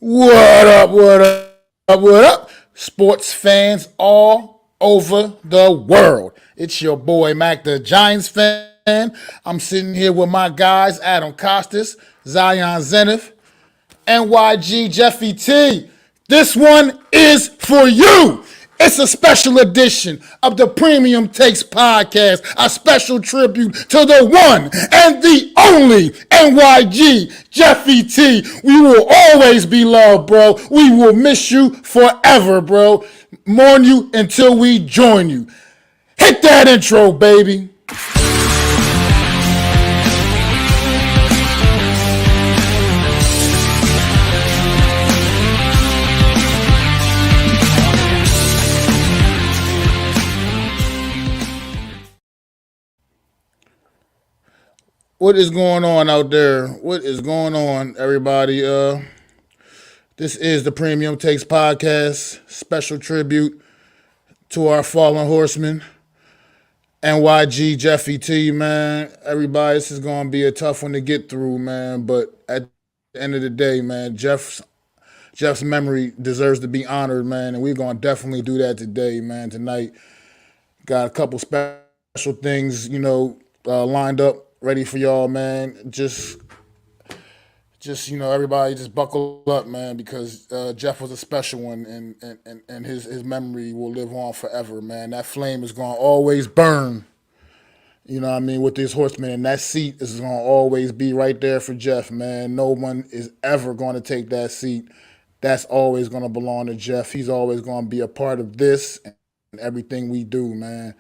What up, what up, what up? Sports fans all over the world. It's your boy Mac, the Giants fan. I'm sitting here with my guys, Adam Costas, Zion Zenith, NYGJeffyT. This one is for you. It's a special edition of the Premium Takes Podcast, a special tribute to the one and the only NYG Jeffy T. We will always be loved, bro. We will miss you forever, bro. Mourn you until we join you. Hit that intro, baby. What is going on out there? What is going on, everybody? This is the Premium Takes Podcast, special tribute to our fallen horsemen, NYG Jeffy T, man. Everybody, this is going to be a tough one to get through, man. But at the end of the day, man, Jeff's memory deserves to be honored, man. And we're going to definitely do that today, man. Tonight, got a couple special things, lined up, ready for y'all, man. Just everybody just buckle up, man, because Jeff was a special one, and his memory will live on forever, man. That flame is going to always burn, with these horsemen, and that seat is going to always be right there for Jeff, man. No one is ever going to take that seat. That's always going to belong to Jeff. He's always going to be a part of this and everything we do, man.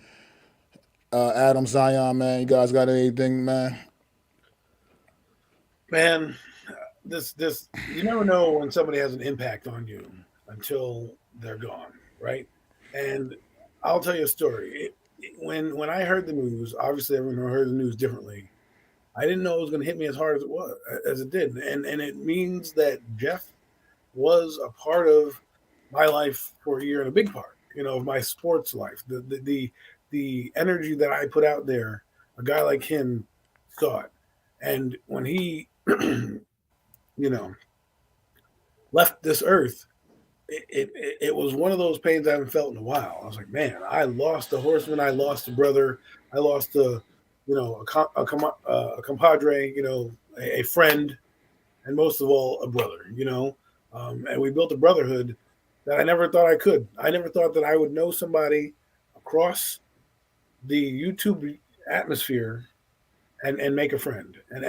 Adam, Zion, man, you guys got anything, man? Man, this you never know when somebody has an impact on you until they're gone, right? And I'll tell you a story. When I heard the news, obviously everyone heard the news differently. I didn't know it was going to hit me as hard as it did, and it means that Jeff was a part of my life for a year, and a big part, of my sports life. The energy that I put out there, a guy like him saw it. And when he, left this earth, it was one of those pains I haven't felt in a while. I was like, man, I lost a horseman. I lost a brother. I lost a compadre, a friend, and most of all, a brother, and we built a brotherhood that I never thought I could. I never thought that I would know somebody across the YouTube atmosphere and make a friend and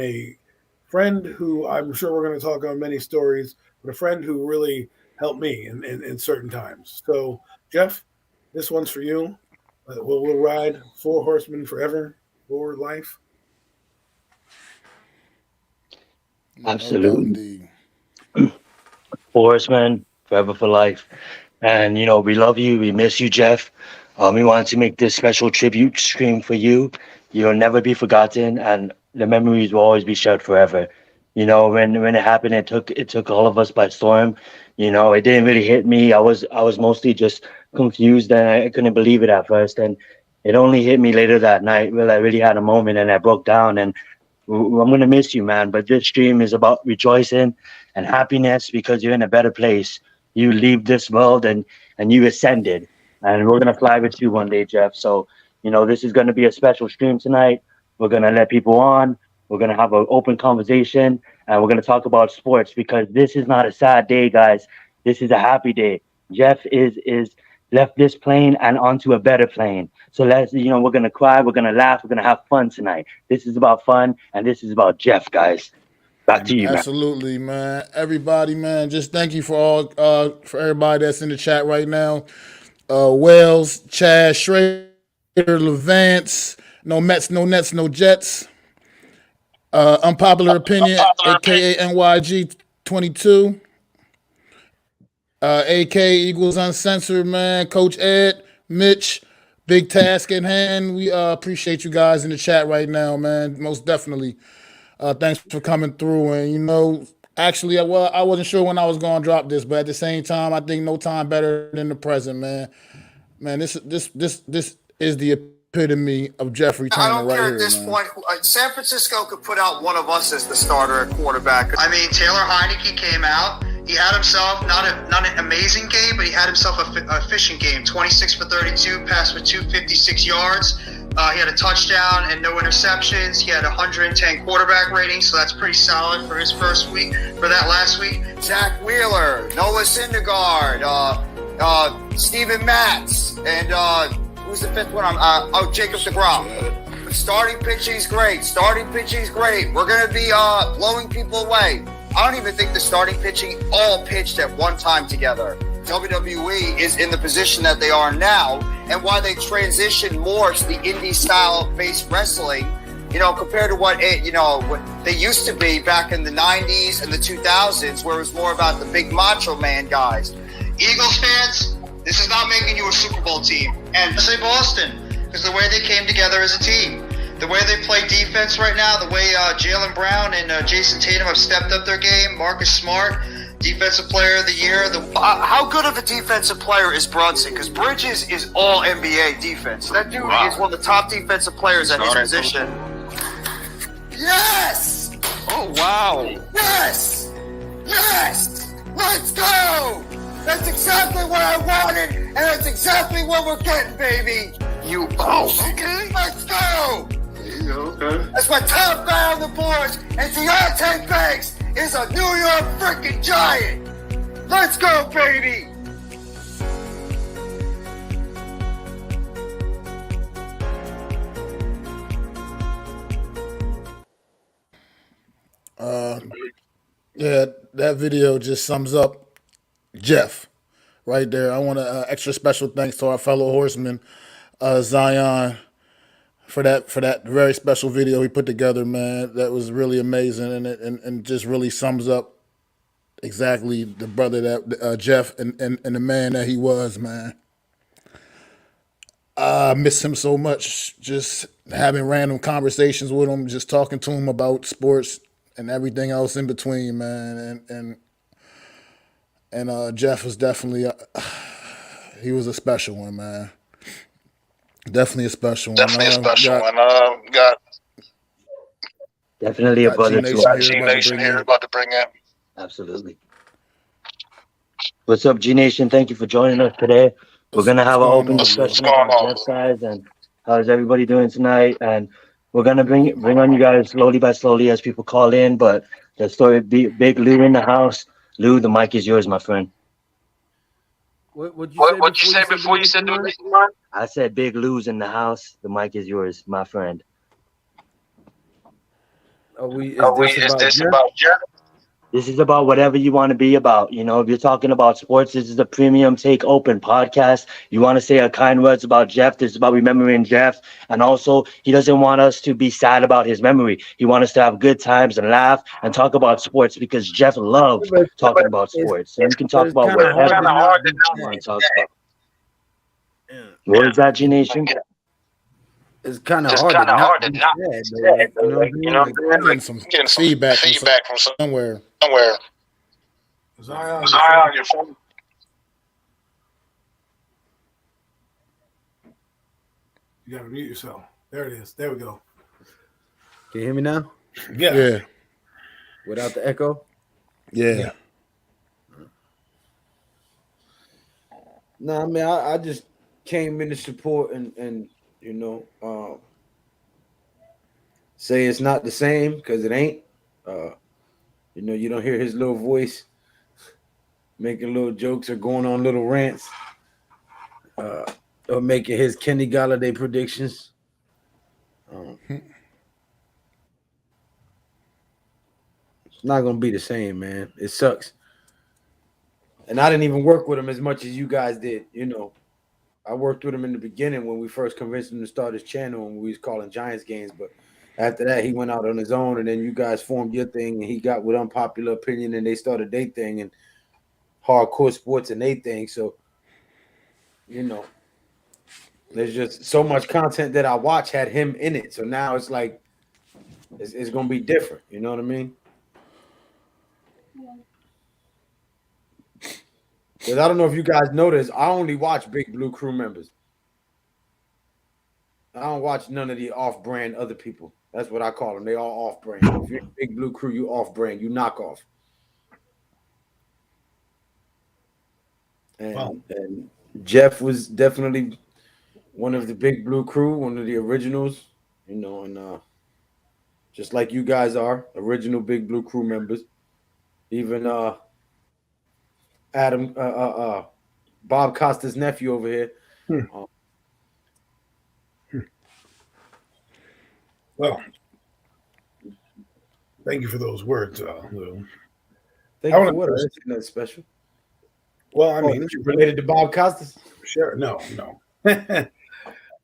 a friend who I'm sure we're going to talk on many stories, but a friend who really helped me in certain times. So Jeff, this one's for you. We'll ride 4 horsemen forever for life. Absolutely. 4 horsemen forever for life. And we love you, we miss you, Jeff. We wanted to make this special tribute stream for you. You'll never be forgotten, and the memories will always be shared forever. When it happened, it took all of us by storm. It didn't really hit me. I was mostly just confused, and I couldn't believe it at first. And it only hit me later that night when I really had a moment, and I broke down. And I'm gonna miss you, man. But this stream is about rejoicing and happiness because you're in a better place. You leave this world and you ascended. And we're going to fly with you one day, Jeff. So, this is going to be a special stream tonight. We're going to let people on. We're going to have an open conversation. And we're going to talk about sports because this is not a sad day, guys. This is a happy day. Jeff is left this plane and onto a better plane. So we're going to cry. We're going to laugh. We're going to have fun tonight. This is about fun. And this is about Jeff, guys. Back to you, man. Absolutely, man. Everybody, man, just thank you for everybody that's in the chat right now. Wells, Chad, Schrader, Levance, no Mets, no Nets, no Jets. Unpopular opinion, aka NYG22. AK Eagles Uncensored, man. Coach Ed, Mitch, big task at hand. We appreciate you guys in the chat right now, man. Most definitely. Thanks for coming through. And actually, I wasn't sure when I was going to drop this, but at the same time, I think no time better than the present, man. Man, this is the epitome of Jeffery I Turner don't right care here, at this man. point. San Francisco could put out one of us as the starter at quarterback. I mean, Taylor Heineke came out. He had himself not an amazing game, but he had himself a efficient game. 26 for 32, passed for 256 yards. He had a touchdown and no interceptions. He had 110 quarterback rating, so that's pretty solid for his first week. For that last week, Zach Wheeler, Noah Syndergaard, Steven Matz, and who's the fifth one? Jacob DeGrom. Starting pitching's great. We're going to be blowing people away. I don't even think the starting pitching all pitched at one time together. WWE is in the position that they are now, and why they transition more to the indie style based wrestling, compared to what they used to be back in the 90s and the 2000s, where it was more about the big macho man guys. Eagles fans, this is not making you a Super Bowl team. And say Boston, because the way they came together as a team, the way they play defense right now, the way Jaylen Brown and Jason Tatum have stepped up their game, Marcus Smart, Defensive Player of the Year. How good of a defensive player is Brunson? Because Bridges is all NBA defense. That dude is one of the top defensive players at his position. Yes! Oh, wow. Yes! Let's go! That's exactly what I wanted, and that's exactly what we're getting, baby. Okay. Let's go! Okay. That's my top guy on the boards, and Deontay Banks is a New York freaking Giant. Let's go, baby! Yeah, that video just sums up Jeff right there. I want to extra special thanks to our fellow horseman, Zion, for that very special video he put together, man. That was really amazing, and just really sums up exactly the brother that Jeff and the man that he was, man. I miss him so much. Just having random conversations with him, just talking to him about sports and everything else in between, man. And Jeff was definitely he was a special one, man. Definitely a special one. Got Definitely a brother G to Nation us. here about to bring in. Absolutely. What's up, G Nation? Thank you for joining us today. We're gonna have an open discussion about Jeff size and how's everybody doing tonight. And we're gonna bring on you guys slowly by slowly as people call in. But the story, Big Lou in the house. Lou, the mic is yours, my friend. What'd What'd you say before you said the reason why? I said Big Lou's in the house. The mic is yours, my friend. Is this about Jeff? This is about whatever you want to be about. If you're talking about sports, this is a Premium Take Open podcast. You want to say a kind words about Jeff. This is about remembering Jeff. And also, he doesn't want us to be sad about his memory. He wants us to have good times and laugh and talk about sports because Jeff loves talking about sports. So you can talk about whatever you want to talk about. What is that, G Nation? It's kind of Just hard hard to to not not be be sad, though, sad, I'm getting some feedback from somewhere. Zion, Your phone. you gotta mute yourself. There it is. There we go. Can you hear me now? Yeah. Without the echo? Yeah. No, I mean, I just came in to support and say it's not the same because it ain't. You don't hear his little voice making little jokes or going on little rants or making his Kenny Galladay predictions. It's not going to be the same, man. It sucks. And I didn't even work with him as much as you guys did, I worked with him in the beginning when we first convinced him to start his channel and we was calling Giants games. But after that, he went out on his own, and then you guys formed your thing, and he got with Unpopular Opinion, and they started their thing, and Hardcore Sports and their thing. So, there's just so much content that I watch had him in it. So now it's like it's going to be different. You know what I mean? Because I don't know if you guys noticed, I only watch Big Blue crew members. I don't watch none of the off-brand other people. That's what I call them. They all off-brand. If you're a Big Blue Crew, you off-brand. You knock off. And Jeff was definitely one of the Big Blue Crew, one of the originals, and just like you guys are, original Big Blue Crew members. Even Adam, Bob Costa's nephew over here. Well, thank you for those words, Lou. Thank you for what? That's special. Well, I mean, you related to Bob Costas? Sure. No.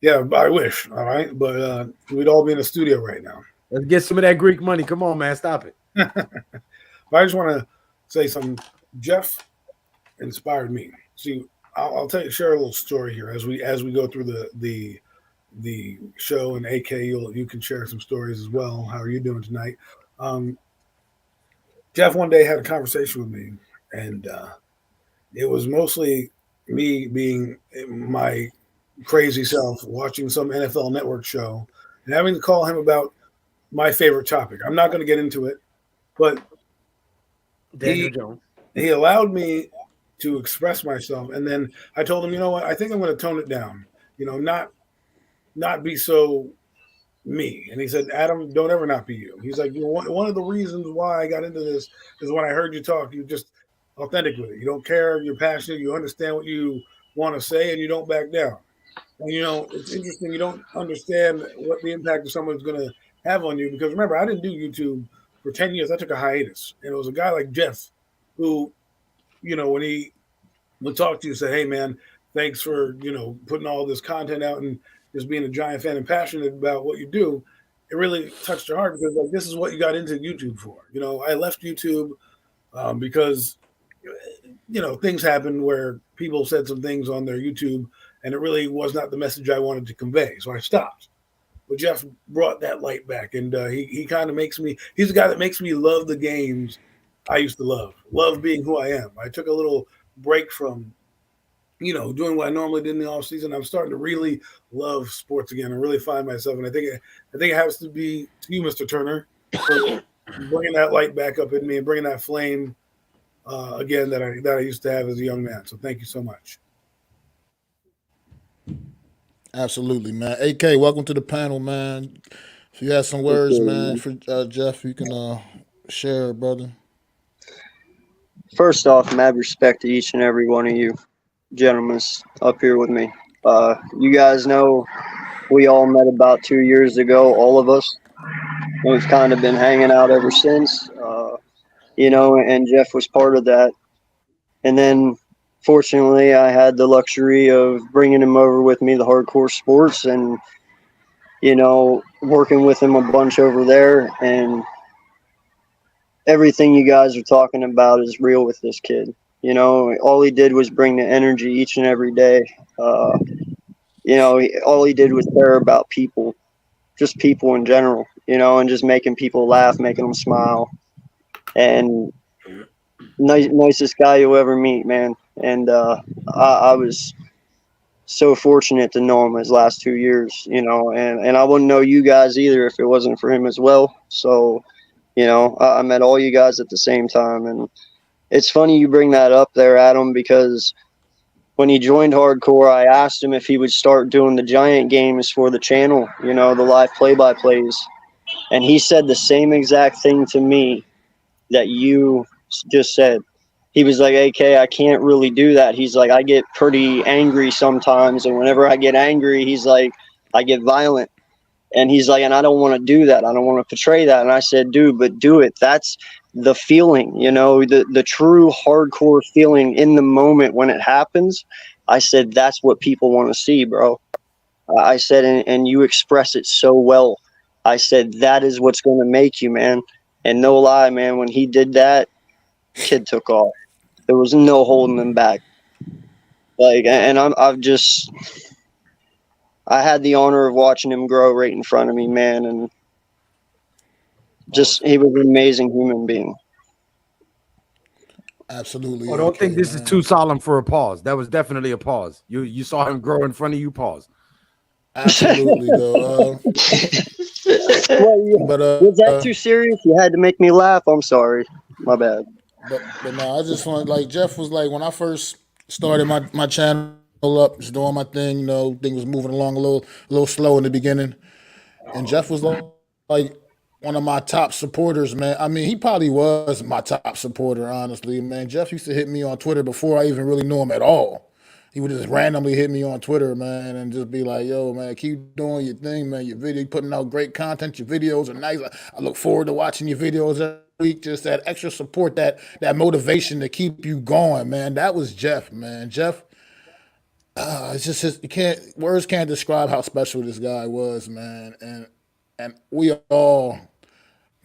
Yeah, I wish. All right. But we'd all be in the studio right now. Let's get some of that Greek money. Come on, man. Stop it. But I just want to say something. Jeff inspired me. See, I'll share a little story here as we go through the show, and AK, you can share some stories as well. How are you doing tonight? Jeff one day had a conversation with me, and it was mostly me being my crazy self watching some NFL Network show and having to call him about my favorite topic. I'm not going to get into it, but Daniel Jones. He allowed me to express myself, and then I told him, you know what, I think I'm going to tone it down. Not be so me. And he said, Adam, don't ever not be you. He's like, one of the reasons why I got into this is when I heard you talk, you just authentic with it. You don't care, you're passionate, you understand what you want to say, and you don't back down. And it's interesting, you don't understand what the impact of someone's going to have on you, because remember, I didn't do YouTube for 10 years. I took a hiatus, and it was a guy like Jeff who, when he would talk to you, say, hey man, thanks for putting all this content out and just being a giant fan and passionate about what you do. It really touched your heart, because this is what you got into YouTube for. I left YouTube because things happened where people said some things on their YouTube, and it really was not the message I wanted to convey, so I stopped. But Jeff brought that light back, and he kind of makes me. He's the guy that makes me love the games I used to love being who I am. I took a little break from doing what I normally did in the off season. I'm starting to really love sports again and really find myself. And I think it has to be to you, Mr. Turner, for bringing that light back up in me and bringing that flame again that I used to have as a young man. So thank you so much. Absolutely, man. AK, welcome to the panel, man. If you have some words, man, for Jeff, you can share, brother. First off, mad respect to each and every one of you gentlemen up here with me. You guys know we all met about 2 years ago, all of us. We've kind of been hanging out ever since, and Jeff was part of that. And then, fortunately, I had the luxury of bringing him over with me to Hardcore Sports and, working with him a bunch over there. And everything you guys are talking about is real with this kid. All he did was bring the energy each and every day. All he did was care about people, just people in general, and just making people laugh, making them smile. And nicest guy you'll ever meet, man. And I was so fortunate to know him his last 2 years, and I wouldn't know you guys either if it wasn't for him as well. So, I met all you guys at the same time. And it's funny you bring that up there, Adam, because when he joined Hardcore, I asked him if he would start doing the Giant games for the channel, the live play-by-plays. And he said the same exact thing to me that you just said. He was like, AK, I can't really do that. He's like, I get pretty angry sometimes. And whenever I get angry, he's like, I get violent. And he's like, and I don't want to do that. I don't want to portray that. And I said, dude, but do it. That's the feeling, the true hardcore feeling in the moment when it happens. I said, that's what people want to see, bro. I said, and you express it so well. I said, that is what's going to make you, man. And no lie, man, when he did that, kid took off. There was no holding him back. And I had the honor of watching him grow right in front of me, man. And he was an amazing human being. Absolutely. I don't think this is too solemn for a pause. That was definitely a pause. You saw him grow in front of you. Pause. Absolutely, though. Well, yeah. But Was that too serious? You had to make me laugh. I'm sorry. My bad. but no, I just want like Jeff was like when I first started my channel up, just doing my thing. Thing was moving along a little slow in the beginning, and Jeff was like one of my top supporters, man. I mean, he probably was my top supporter, honestly, man. Jeff used to hit me on Twitter before I even really knew him at all. He would just randomly hit me on Twitter, man, and just be like, "Yo, man, keep doing your thing, man. Your video, putting out great content. Your videos are nice. I look forward to watching your videos every week. Just that extra support, that motivation to keep you going, man. That was Jeff, man. Jeff, it's just you can't words can't describe how special this guy was, man. And we all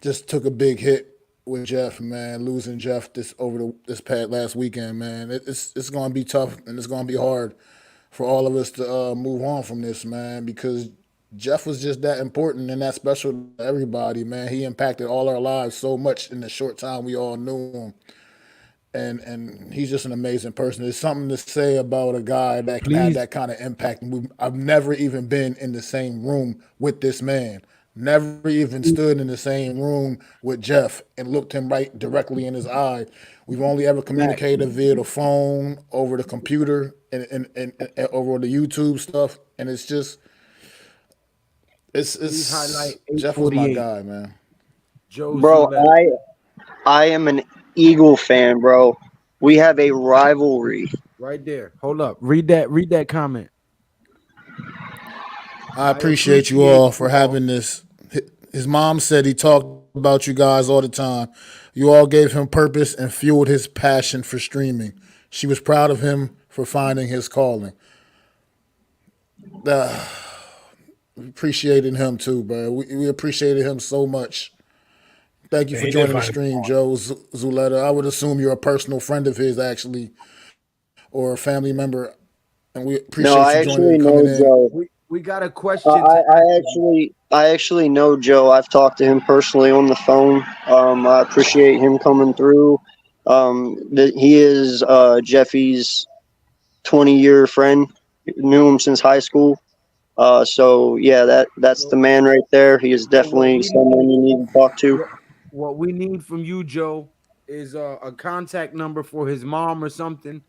just took a big hit with Jeff, man. Losing Jeff this past last weekend, man. It's gonna be tough and it's gonna be hard for all of us to move on from this, man, because Jeff was just that important and that special to everybody, man. He impacted all our lives so much in the short time we all knew him. And he's just an amazing person. There's something to say about a guy that can have Please. that kind of impact. I've never even been in the same room with this man. Never even stood in the same room with Jeff and looked him right directly in his eye. We've only ever communicated via the phone, over the computer, and over the YouTube stuff. And it's just, Please highlight Jeff was my 848. guy, man. Joe Bro, Zuleta. I am an Eagle fan, bro. We have a rivalry. Right there. Hold up. Read that comment. I appreciate you all for having this. His mom said he talked about you guys all the time. You all gave him purpose and fueled his passion for streaming. She was proud of him for finding his calling. We appreciated him too, bro. We appreciated him so much. Thank you for He did joining the find it. stream, Joe Zuleta. I would assume you're a personal friend of his, actually, or a family member, and we No, appreciate I you joining actually and know coming in. Joe. We got a question. I actually know Joe. I've talked to him personally on the phone. I appreciate him coming through. He is Jeffy's 20-year friend. Knew him since high school. So yeah, that's the man right there. He is definitely someone you need to talk to. What we need from you, Joe, is a contact number for his mom or something.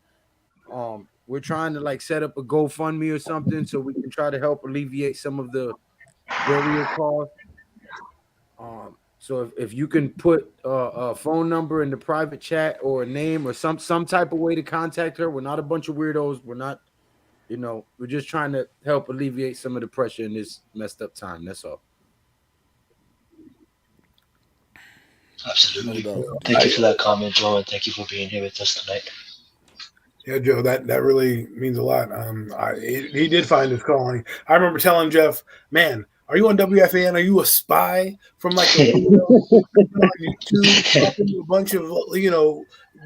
We're trying to like set up a GoFundMe or something so we can try to help alleviate some of the burial costs. So if you can put a phone number in the private chat or a name or some type of way to contact her. We're not a bunch of weirdos. We're not, we're just trying to help alleviate some of the pressure in this messed up time. That's all. Absolutely. No doubt. Thank you for that comment, Joe, and thank you for being here with us tonight. Yeah, Joe, that really means a lot. He did find his calling. I remember telling Jeff, "Man, are you on WFAN? Are you a spy from like the radio on YouTube? Talking to a bunch of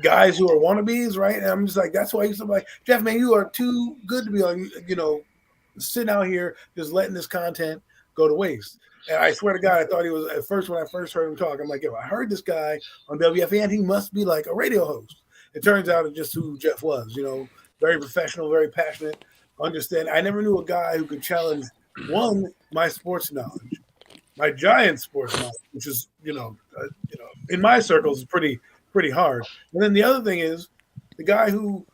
guys who are wannabes, right?" And I'm just like, that's why I used to be like, Jeff, man, you are too good to be on. Sitting out here just letting this content go to waste. And I swear to God, I thought he was at first when I first heard him talk. I'm like, if I heard this guy on WFAN, he must be like a radio host. It turns out it's just who Jeff was, very professional, very passionate, understand. I never knew a guy who could challenge my sports knowledge, my Giants sports knowledge, which is, in my circles is pretty hard. And then the other thing is the guy who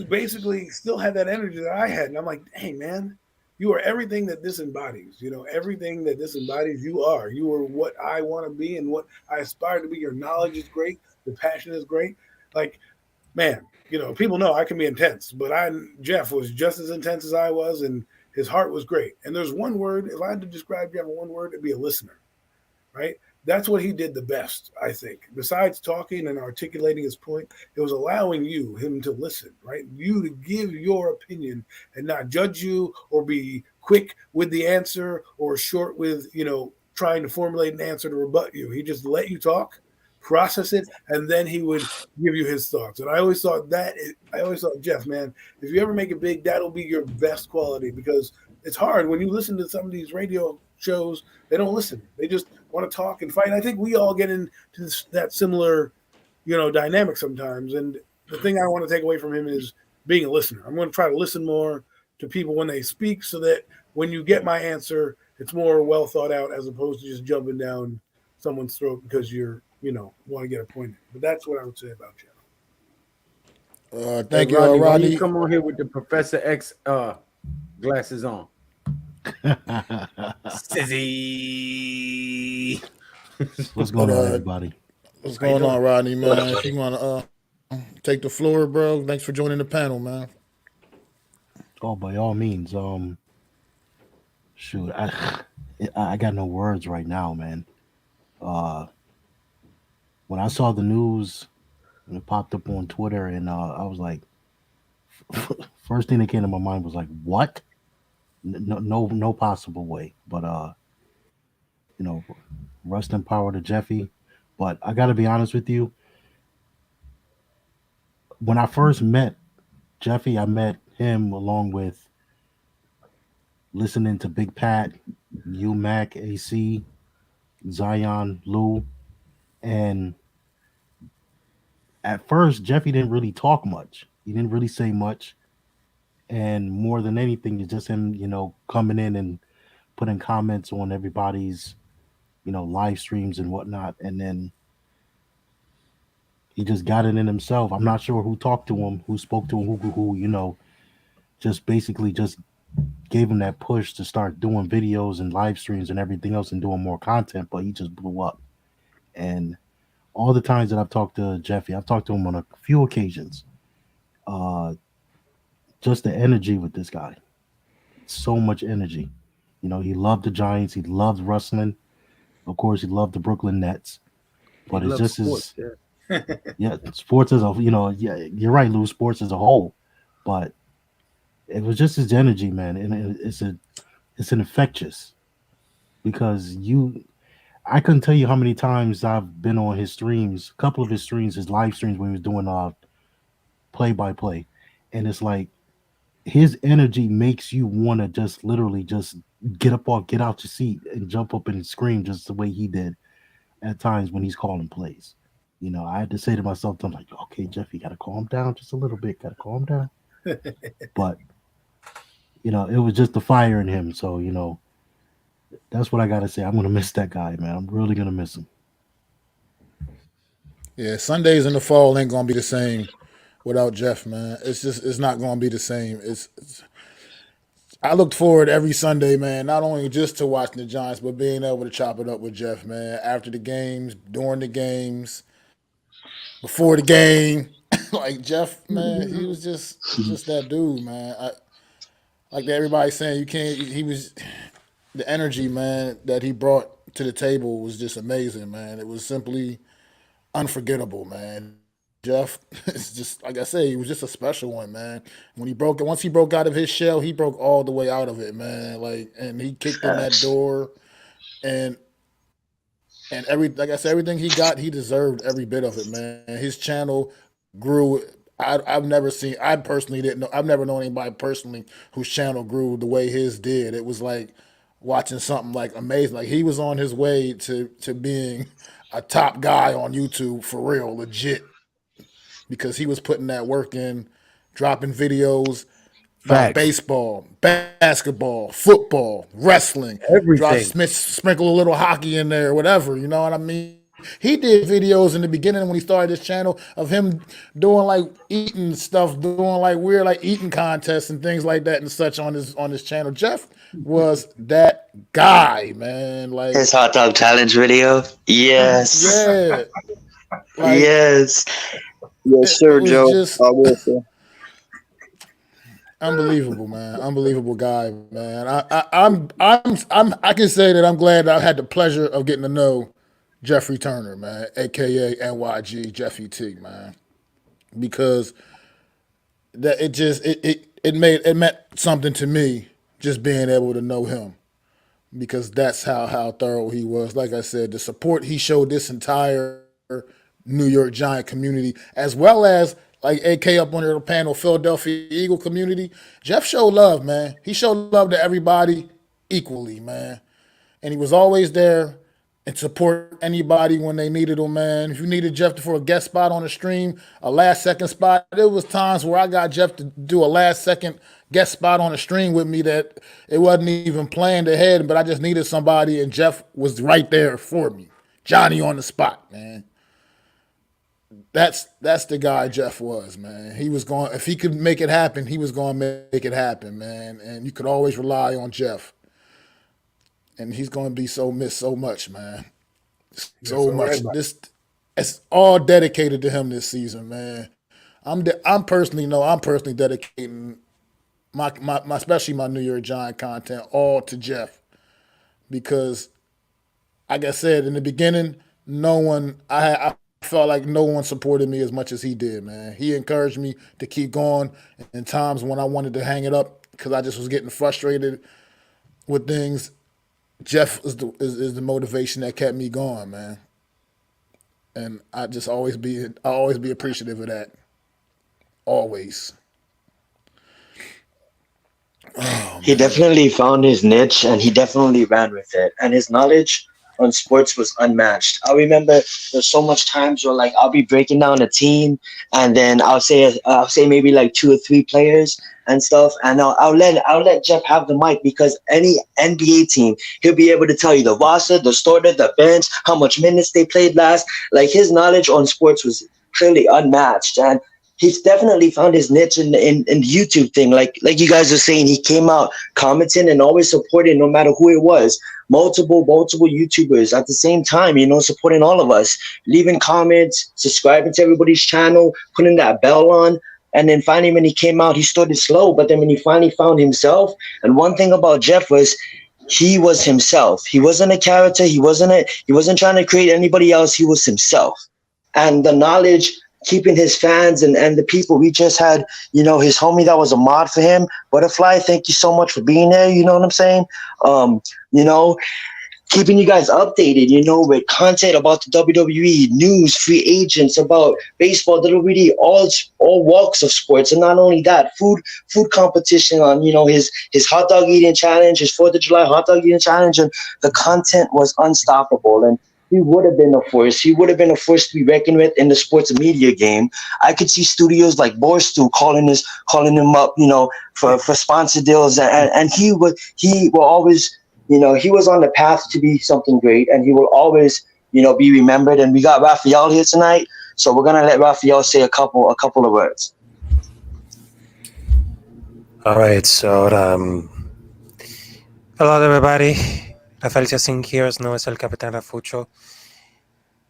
basically still had that energy that I had. And I'm like, hey man, you are everything that this embodies, everything that this embodies, you are what I want to be and what I aspire to be. Your knowledge is great. The passion is great. Like, man, people know I can be intense, but Jeff was just as intense as I was, and his heart was great. And there's one word, if I had to describe Jeff in one word, it'd be a listener, right? That's what he did the best, I think. Besides talking and articulating his point, it was allowing him to listen, right? You to give your opinion and not judge you or be quick with the answer or short with, trying to formulate an answer to rebut you. He just let you talk, process it, and then he would give you his thoughts. And I always thought Jeff, man, if you ever make it big, that'll be your best quality, because it's hard when you listen to some of these radio shows. They don't listen. They just want to talk and fight. And I think we all get into that similar, dynamic sometimes. And the thing I want to take away from him is being a listener. I'm going to try to listen more to people when they speak, so that when you get my answer, it's more well thought out as opposed to just jumping down someone's throat because you're, want to get appointed. But that's what I would say about you. Hey, Thank you, Rodney, why you Rodney. come on here with the Professor X glasses on? Sizzy. What's going on, everybody? What's going on, Rodney, man? If you want to take the floor, bro, thanks for joining the panel, man. Oh, by all means. Shoot, I got no words right now, man. When I saw the news and it popped up on Twitter, and I was like, first thing that came to my mind was like, what? No possible way. But rest in power to Jeffy. But I got to be honest with you. When I first met Jeffy, I met him along with listening to Big Pat, UMac, AC, Zion, Lou, and at first Jeffy didn't really talk much. He didn't really say much, and more than anything, it's just him, coming in and putting comments on everybody's, live streams and whatnot, and then he just got it in himself. I'm not sure who talked to him, who spoke to him, who just basically just gave him that push to start doing videos and live streams and everything else and doing more content, but he just blew up. And all the times that I've talked to Jeffy, I've talked to him on a few occasions. Just the energy with this guy. So much energy. He loved the Giants. He loved wrestling. Of course, he loved the Brooklyn Nets. But it's just sports, sports as a, you're right, Lou, sports as a whole. But it was just his energy, man. And it's an infectious, because I couldn't tell you how many times I've been on his streams, a couple of his streams, his live streams when he was doing play-by-play. And it's like his energy makes you want to just literally just get out your seat and jump up and scream just the way he did at times when he's calling plays. I had to say to myself, I'm like, okay, Jeff, you got to calm down just a little bit. Got to calm down. But, it was just the fire in him. So, that's what I got to say. I'm going to miss that guy, man. I'm really going to miss him. Yeah, Sundays in the fall ain't going to be the same without Jeff, man. It's not going to be the same. I looked forward every Sunday, man, not only just to watching the Giants, but being able to chop it up with Jeff, man, after the games, during the games, before the game. Like Jeff, man, he was just that dude, man. Like everybody saying, he was the energy, man, that he brought to the table was just amazing, man. It was simply unforgettable, man. Jeff, it's just like I say, he was just a special one, man. Once he broke out of his shell, he broke all the way out of it, man. And he kicked in that door, and like I said, everything he got, he deserved every bit of it, man. His channel grew. I've never seen. I personally didn't know. I've never known anybody personally whose channel grew the way his did. It was like watching something like amazing. Like he was on his way to being a top guy on YouTube for real, legit. Because he was putting that work in, dropping videos about baseball, basketball, football, wrestling, everything. Sprinkle a little hockey in there, whatever. You know what I mean? He did videos in the beginning when he started his channel of him doing like eating stuff, doing like weird like eating contests and things like that and such on his channel. Jeff was that guy, man. Like his hot dog challenge video. Yes. Yeah. Yes. Yes, sir, Joe. I will, sir. Unbelievable, man. Unbelievable guy, man. I can say that I'm glad that I had the pleasure of getting to know Jeffery Turner, man, aka NYGJeffyyT, man. Because that it meant something to me just being able to know him. Because that's how thorough he was. Like I said, the support he showed this entire New York Giant community, as well as like AK up on the panel, Philadelphia Eagle community. Jeff showed love, man. He showed love to everybody equally, man. And he was always there and support anybody when they needed them, man. If you needed Jeff for a guest spot on the stream, a last second spot, there was times where I got Jeff to do a last second guest spot on the stream with me that it wasn't even planned ahead, but I just needed somebody, and Jeff was right there for me. Johnny on the spot, man. That's the guy Jeff was, man. He was going, if he could make it happen, he was going to make it happen, man. And you could always rely on Jeff. And he's going to be so missed so much, man. So much. It's all dedicated to him this season, man. I'm personally dedicating my especially my New York Giant content all to Jeff, because, like I said in the beginning, I felt like no one supported me as much as he did, man. He encouraged me to keep going in times when I wanted to hang it up because I just was getting frustrated with things. Jeff is the motivation that kept me going, man. And I always be appreciative of that. Always. Oh, He definitely found his niche and he definitely ran with it. And his knowledge on sports was unmatched. I remember there's so much times where like I'll be breaking down a team and then I'll say maybe like 2 or 3 players and stuff, and I'll let Jeff have the mic, because any NBA team, he'll be able to tell you the roster, the starter, the bench, how much minutes they played last. Like, his knowledge on sports was clearly unmatched, and he's definitely found his niche in the YouTube thing. Like you guys are saying, he came out commenting and always supporting no matter who it was. Multiple YouTubers at the same time, supporting all of us, leaving comments, subscribing to everybody's channel, putting that bell on. And then finally, when he came out, he started slow. But then when he finally found himself, and one thing about Jeff was he was himself. He wasn't a character. He wasn't trying to create anybody else. He was himself. And the knowledge, keeping his fans and the people, we just had, his homie that was a mod for him, Butterfly, thank you so much for being there, you know what I'm saying? Keeping you guys updated, with content about the WWE, news, free agents, about baseball, WWE, all walks of sports. And not only that, food competition on, his hot dog eating challenge, his 4th of July hot dog eating challenge, and the content was unstoppable. And he would have been a force. He would have been a force to be reckoned with in the sports media game. I could see studios like Borstu calling him up, for sponsor deals, and he will always, he was on the path to be something great, and he will always, be remembered. And we got Raphael here tonight, so we're gonna let Raphael say a couple of words. All right, so hello everybody. Rafael Yacine here, no es el Capitán Rafucho.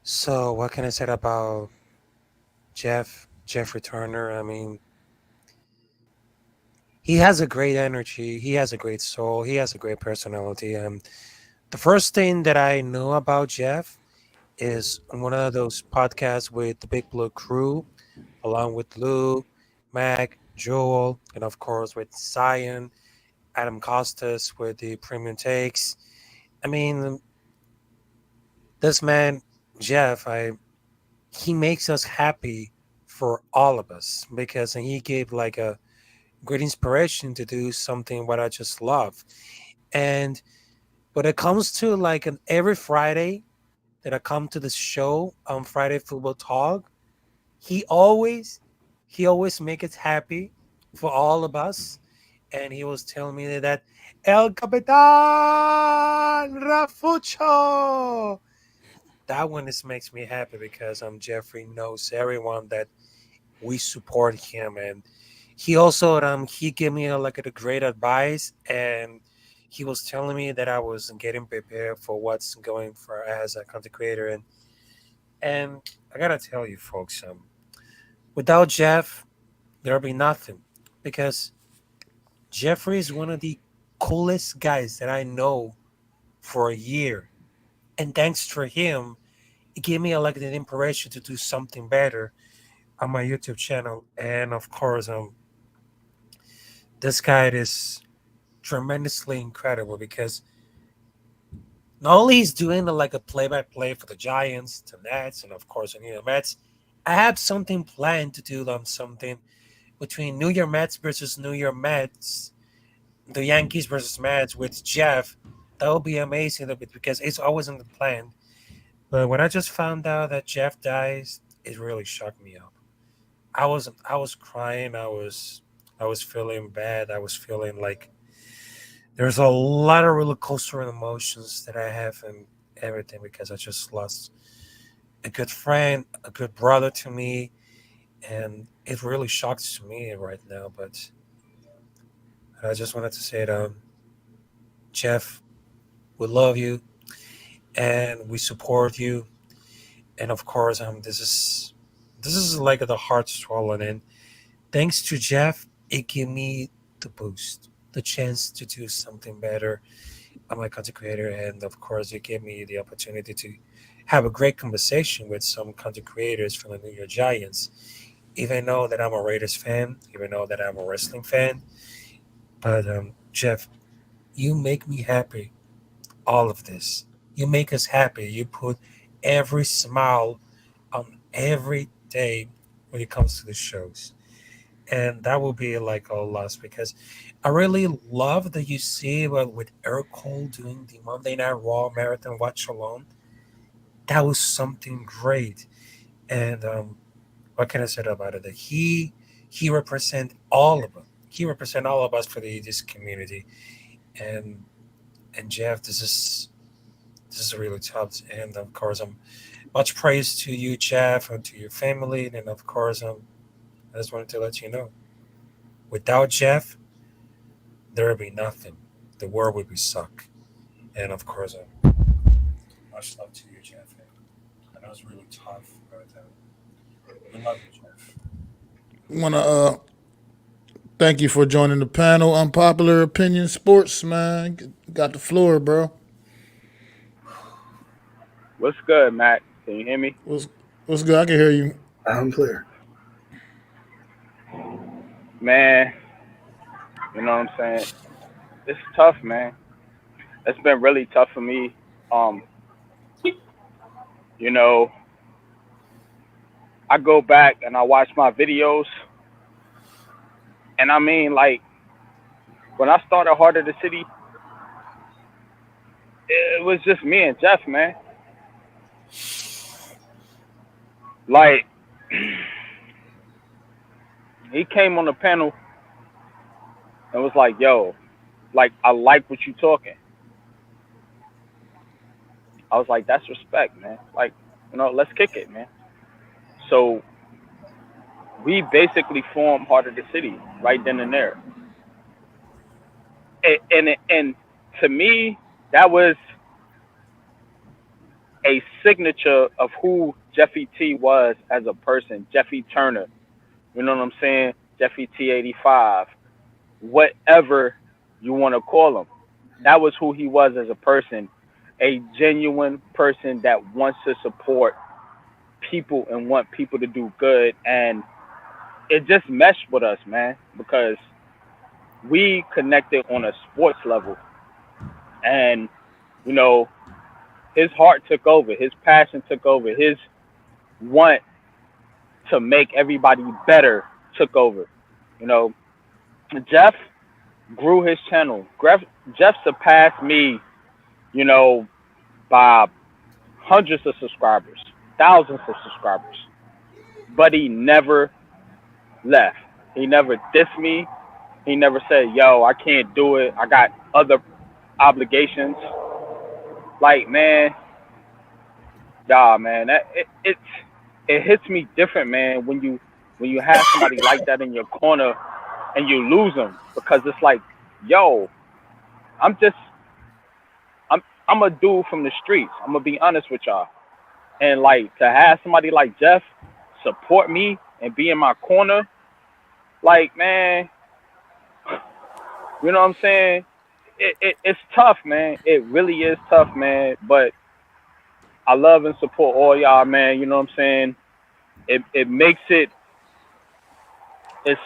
So what can I say about Jeffery Turner? I mean, he has a great energy. He has a great soul. He has a great personality. The first thing that I know about Jeff is one of those podcasts with the Big Blue Crew, along with Lou, Mac, Joel, and of course with Zion, Adam Costas with the Premium Takes. I mean, this man, Jeff, he makes us happy for all of us, because he gave like a great inspiration to do something what I just love. And when it comes to like every Friday that I come to the show on Friday Football Talk, he always make it happy for all of us. And he was telling me that El Capitan Rafucho. That one just makes me happy, because Jeffrey knows everyone that we support him, and he also he gave me a great advice, and he was telling me that I was getting prepared for what's going for as a content creator, and I gotta tell you folks, without Jeff, there'll be nothing, because Jeffrey is one of the coolest guys that I know for a year, and thanks for him, it gave me an inspiration to do something better on my YouTube channel. And of course, this guy is tremendously incredible, because not only he's doing a play-by-play for the Giants, the Nets, and of course the New York Mets. I have something planned to do something between New York Mets versus New York Mets, the Yankees versus Mets with Jeff. That would be amazing, because it's always in the plan. But when I just found out that Jeff dies, it really shocked me up. I was crying. I was feeling bad. I was feeling like there's a lot of roller coaster emotions that I have and everything because I just lost a good friend, a good brother to me, and it really shocks me right now. But I just wanted to say that Jeff, we love you and we support you, and of course, this is like the heart swollen, and thanks to Jeff, it gave me the boost, the chance to do something better. I'm a content creator, and of course, it gave me the opportunity to have a great conversation with some content creators from the New York Giants. Even though that I'm a Raiders fan, even though that I'm a wrestling fan, but Jeff, you make me happy. All of this, you make us happy. You put every smile on every day when it comes to the shows, and that will be like a loss because I really love that you see with Eric Cole doing the Monday Night Raw Marathon Watch Alone. That was something great, and what can I say about it? That he represent all of us. He represent all of us for this community, and Jeff, this is really tough. And of course, much praise to you, Jeff, and to your family. And of course, I just wanted to let you know, without Jeff, there would be nothing. The world would be suck. And of course, much love to you, Jeff. I know it's really tough, but we love you, Jeff. Want to thank you for joining the panel. Unpopular opinion sports, man. Got the floor, bro. What's good, Matt? Can you hear me? What's good? I can hear you. I'm clear. Man, you know what I'm saying? It's tough, man. It's been really tough for me. You know, I go back and I watch my videos, and I mean, like, when I started Heart of the City, it was just me and Jeff, man. Like, he came on the panel and was like, yo, like, I like what you talking. I was like, that's respect, man. Like, you know, let's kick it, man. So we basically formed Heart of the City right then and there. And to me, that was a signature of who Jeffy T was as a person. Jeffy Turner, you know what I'm saying? Jeffy T 85, whatever you want to call him. That was who he was as a person, a genuine person that wants to support people and want people to do good. And it just meshed with us, man, because we connected on a sports level. And, you know, his heart took over, his passion took over, his want to make everybody better took over. You know, Jeff grew his channel. Jeff surpassed me, you know, by hundreds of subscribers, thousands of subscribers. But he never left. He never dissed me. He never said, yo, I can't do it. I got other obligations. Like, man, man, it hits me different, man, when you have somebody like that in your corner and you lose them, because it's like, yo, I'm a dude from the streets. I'm gonna be honest with y'all, and like to have somebody like Jeff support me and be in my corner, like, man, you know what I'm saying? It's tough, man. It really is tough, man. But I love and support all y'all, man. You know what I'm saying? It makes it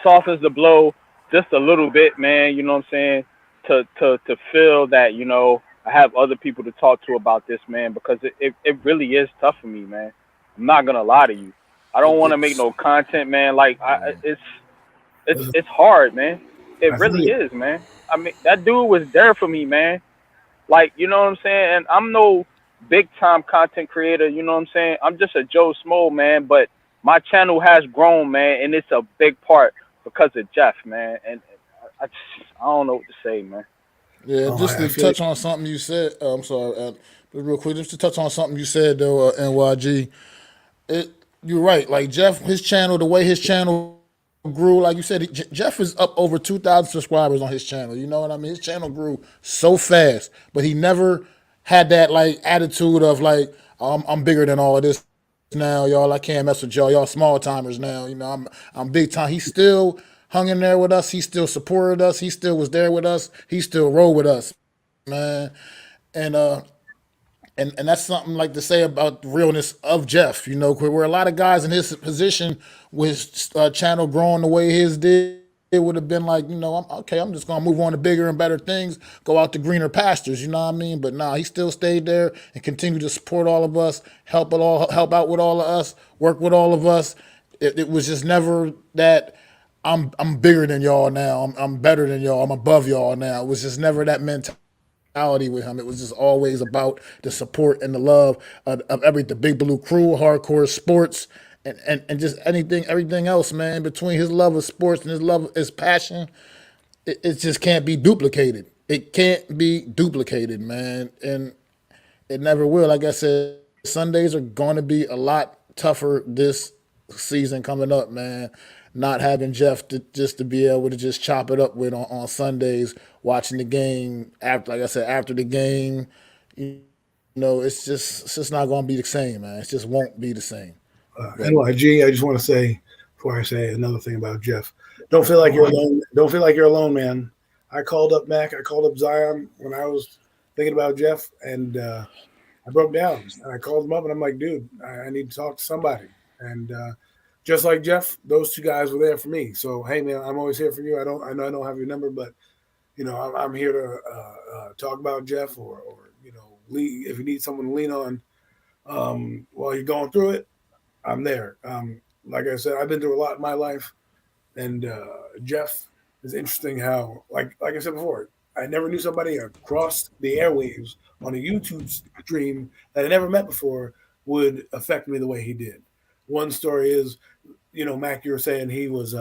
softens the blow just a little bit, man. You know what I'm saying? To feel that, you know, I have other people to talk to about this, man, because it really is tough for me, man. I'm not gonna lie to you. I don't want to make no content, man. Like, it's hard, man. It really is, man. I mean, that dude was there for me, man. Like, you know what I'm saying? And I'm no big time content creator. You know what I'm saying? I'm just a Joe Smo, man, but my channel has grown, man, and it's a big part because of Jeff, man. And I don't know what to say, man. Yeah, Oh, just I to feel touch on something you said. I'm sorry, but real quick, just to touch on something you said though, NYG. It, you're right. Like Jeff, his channel, the way his channel grew, like you said, Jeff is up over 2,000 subscribers on his channel. You know what I mean? His channel grew so fast, but he never had that like attitude of like I'm bigger than all of this now, y'all. I can't mess with y'all. Y'all small timers now. You know, I'm big time. He still hung in there with us. He still supported us. He still was there with us. He still rode with us, man. And and that's something like to say about the realness of Jeff. You know, where a lot of guys in his position with channel growing the way his did, it would have been like, you know, I'm okay. I'm just gonna move on to bigger and better things, go out to greener pastures. You know what I mean? But nah, he still stayed there and continued to support all of us, help out with all of us, work with all of us. It was just never that. I'm bigger than y'all now. I'm better than y'all. I'm above y'all now. It was just never that mentality with him. It was just always about the support and the love of every the Big Blue Crew, hardcore sports, and just everything else, man. Between his love of sports and his passion, it just can't be duplicated. It can't be duplicated, man, and it never will. Like I said, Sundays are going to be a lot tougher this season coming up, man. Not having Jeff just to be able to just chop it up with on Sundays, watching the game after, like I said, after the game, you know, it's just not going to be the same, man. It just won't be the same. But NYG, I just want to say before I say another thing about Jeff, don't feel like you're alone. Don't feel like you're alone, man. I called up Mac. I called up Zion when I was thinking about Jeff, and I broke down. And I called him up, and I'm like, dude, I need to talk to somebody. And just like Jeff, those two guys were there for me. So hey, man, I'm always here for you. I know I don't have your number, but you know, I'm here to talk about Jeff, or you know, if you need someone to lean on while you're going through it, I'm there. Like I said, I've been through a lot in my life, and Jeff is interesting. How, like I said before, I never knew somebody across the airwaves on a YouTube stream that I never met before would affect me the way he did. One story is, you know, Mac, you were saying he was,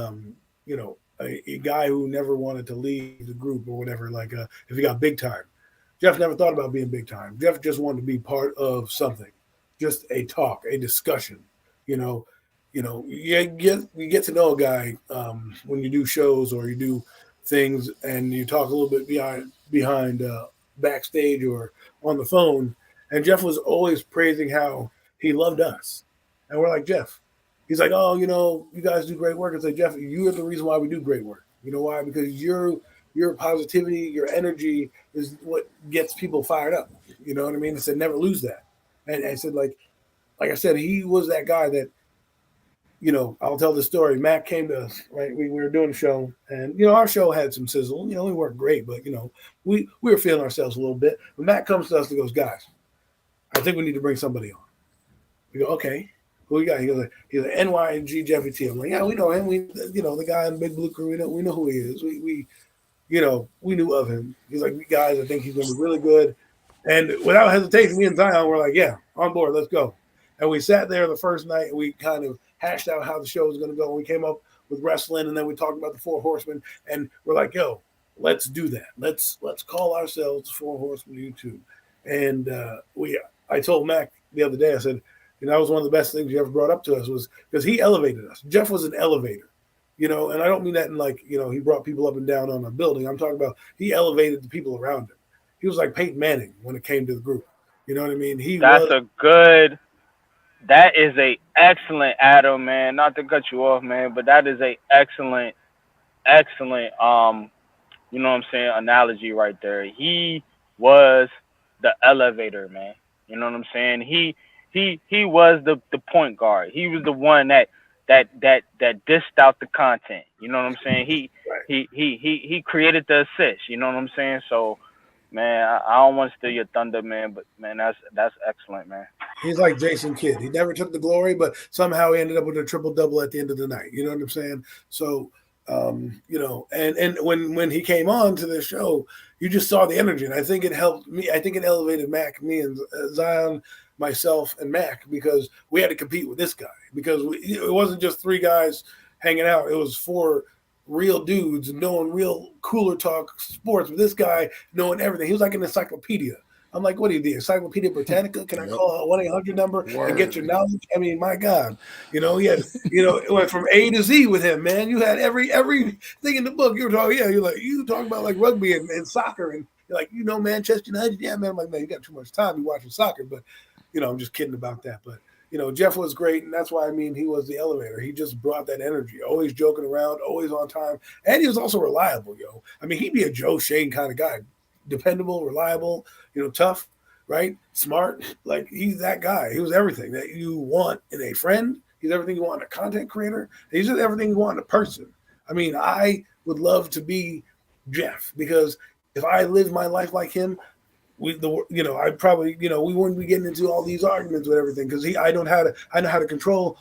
you know, a guy who never wanted to leave the group or whatever. Like if he got big time, Jeff never thought about being big time. Jeff just wanted to be part of something, just a talk, a discussion. You know, you get to know a guy when you do shows or you do things and you talk a little bit behind backstage or on the phone. And Jeff was always praising how he loved us, and we're like, Jeff. He's like, oh, you know, you guys do great work. It's like, Jeff, you're the reason why we do great work. You know why? Because your positivity, your energy is what gets people fired up. You know what I mean? I said, never lose that. And I said, like I said, he was that guy that, you know, I'll tell the story. Matt came to us, right? We were doing a show, and you know, our show had some sizzle. You know, we weren't great, but you know, we were feeling ourselves a little bit. But Matt comes to us and goes, guys, I think we need to bring somebody on. We go, okay. Who you got? He's like NYGJeffyT. I'm like, yeah, we know him. We, you know, the guy in Big Blue Crew. We know who he is. We you know, we knew of him. He's like, guys, I think he's going to be really good. And without hesitation, me and Zion were like, yeah, on board, let's go. And we sat there the first night and we kind of hashed out how the show was going to go. We came up with wrestling, and then we talked about the Four Horsemen, and we're like, yo, let's do that. Let's call ourselves Four Horsemen YouTube. And I told Mac the other day, I said, you know, that was one of the best things you ever brought up to us, was because he elevated us. Jeff was an elevator, you know, and I don't mean that in like, you know, he brought people up and down on a building. I'm talking about he elevated the people around him. He was like Peyton Manning when it came to the group. You know what I mean? That is a excellent, Adam, man. Not to cut you off, man, but that is a excellent, you know what I'm saying, analogy right there. He was the elevator, man. You know what I'm saying? He was the point guard. He was the one that dished out the content. You know what I'm saying? He created the assist. You know what I'm saying? So, man, I don't want to steal your thunder, man, but man, that's excellent, man. He's like Jason Kidd. He never took the glory, but somehow he ended up with a triple double at the end of the night. You know what I'm saying? So You know, and when he came on to the show, you just saw the energy, and I think it helped me. I think it elevated Mac, me, and Zion, myself, and Mac, because we had to compete with this guy, because it wasn't just three guys hanging out; it was four real dudes knowing real cooler talk sports. With this guy knowing everything, he was like an encyclopedia. I'm like, what are you, the Encyclopedia Britannica? Can I call a 1-800 number and get your knowledge? I mean, my God, you know, he had, you know, it went from A to Z with him, man. You had everything in the book. You were talking, you talking about like rugby and soccer, and you're like, you know, Manchester United, yeah, man. I'm like, man, you got too much time. You watching soccer, but you know, I'm just kidding about that. But you know, Jeff was great, and that's why I mean, he was the elevator. He just brought that energy, always joking around, always on time, and he was also reliable, yo. I mean, he'd be a Joe Shane kind of guy. Dependable, reliable, you know, tough, right? Smart. Like, he's that guy. He was everything that you want in a friend. He's everything you want in a content creator. He's just everything you want in a person. I mean, I would love to be Jeff, because if I lived my life like him, I'd probably, you know, we wouldn't be getting into all these arguments with everything, because I know how to control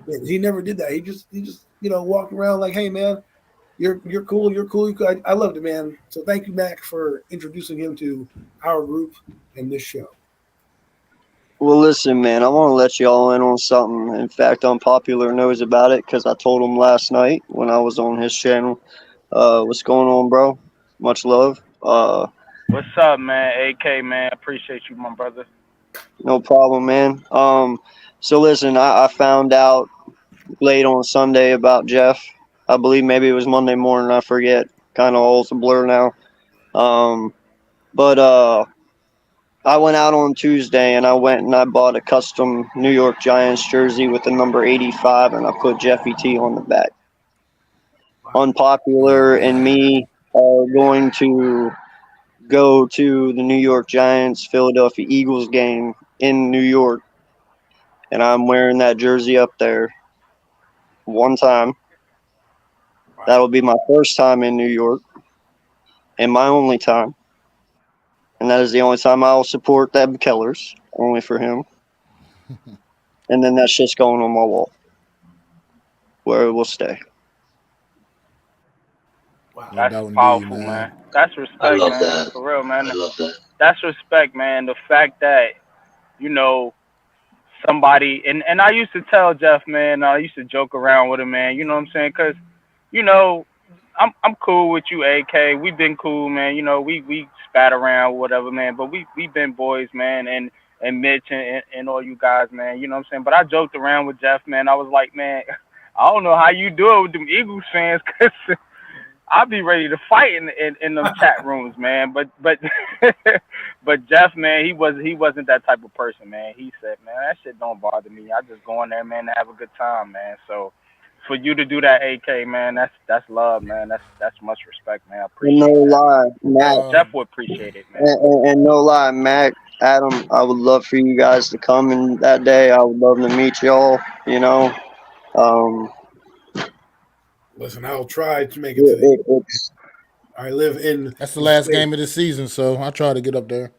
it. He never did that. He just, you know, walked around like, hey, man, You're cool. You're cool. I loved it, man. So thank you, Mac, for introducing him to our group and this show. Well, listen, man, I want to let y'all in on something. In fact, Unpopular knows about it because I told him last night when I was on his channel. What's going on, bro? Much love. What's up, man? AK, man. Appreciate you, my brother. No problem, man. So listen, I found out late on Sunday about Jeff. I believe maybe it was Monday morning. I forget. Kind of all a blur now. But I went out on Tuesday and I went and I bought a custom New York Giants jersey with the number 85, and I put JeffyT on the back. Unpopular and me are going to go to the New York Giants Philadelphia Eagles game in New York, and I'm wearing that jersey up there one time. That'll be my first time in New York and my only time. And that is the only time I'll support them Kellers, only for him. And then that's just going on my wall where it will stay. Wow. That's powerful, man. That's respect, I love man. that. For real, man. I love that. That's respect, man. The fact that, you know, somebody, and I used to tell Jeff, man, I used to joke around with him, man, you know what I'm saying? Because, you know, I'm cool with you, AK. We've been cool, man. You know, we spat around, whatever, man. But we've been boys, man, and Mitch and all you guys, man. You know what I'm saying? But I joked around with Jeff, man. I was like, man, I don't know how you do it with them Eagles fans, because I'll be ready to fight in them chat rooms, man. But but Jeff, man, he wasn't that type of person, man. He said, man, that shit don't bother me. I just go in there, man, to have a good time, man. So for you to do that, AK, man, that's love, man. That's much respect, man. I appreciate No that. lie, Mac. Jeff would appreciate it, man. And no lie, Mac, Adam, I would love for you guys to come in that day. I would love to meet y'all, you know. Listen, I'll try to make it to the. I live in. That's the last game of the season, so I'll try to get up there.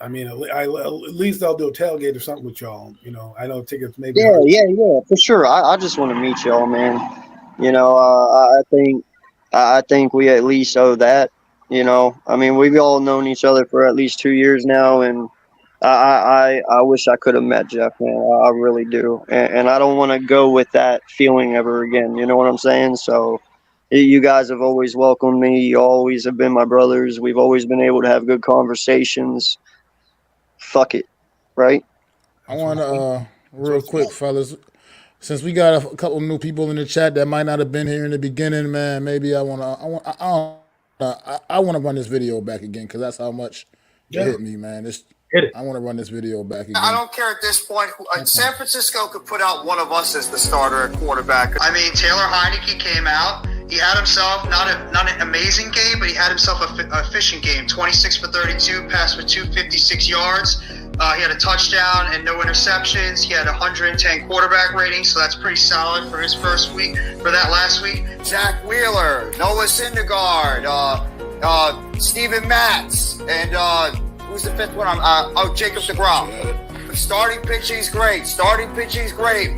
I mean, at least I'll do a tailgate or something with y'all. You know, I know tickets maybe. Yeah, for sure. I just want to meet y'all, man. You know, I think we at least owe that. You know, I mean, we've all known each other for at least 2 years now, and I wish I could have met Jeff, man. I really do, and I don't want to go with that feeling ever again. You know what I'm saying? So, you guys have always welcomed me. You always have been my brothers. We've always been able to have good conversations. Fuck it, right? I want to real quick, fellas, since we got a couple new people in the chat that might not have been here in the beginning, man. Maybe I want to run this video back again, because that's how much it hit me, man. I want to run this video back again. I don't care at this point. San Francisco could put out one of us as the starter at quarterback. I mean, Taylor Heineke came out. He had himself not an amazing game, but he had himself a efficient game. 26 for 32, passed for 256 yards. He had a touchdown and no interceptions. He had 110 quarterback rating, so that's pretty solid for his first week, for that last week. Zach Wheeler, Noah Syndergaard, Steven Matz, and who's the fifth one? Jacob DeGrom. Starting pitching's great.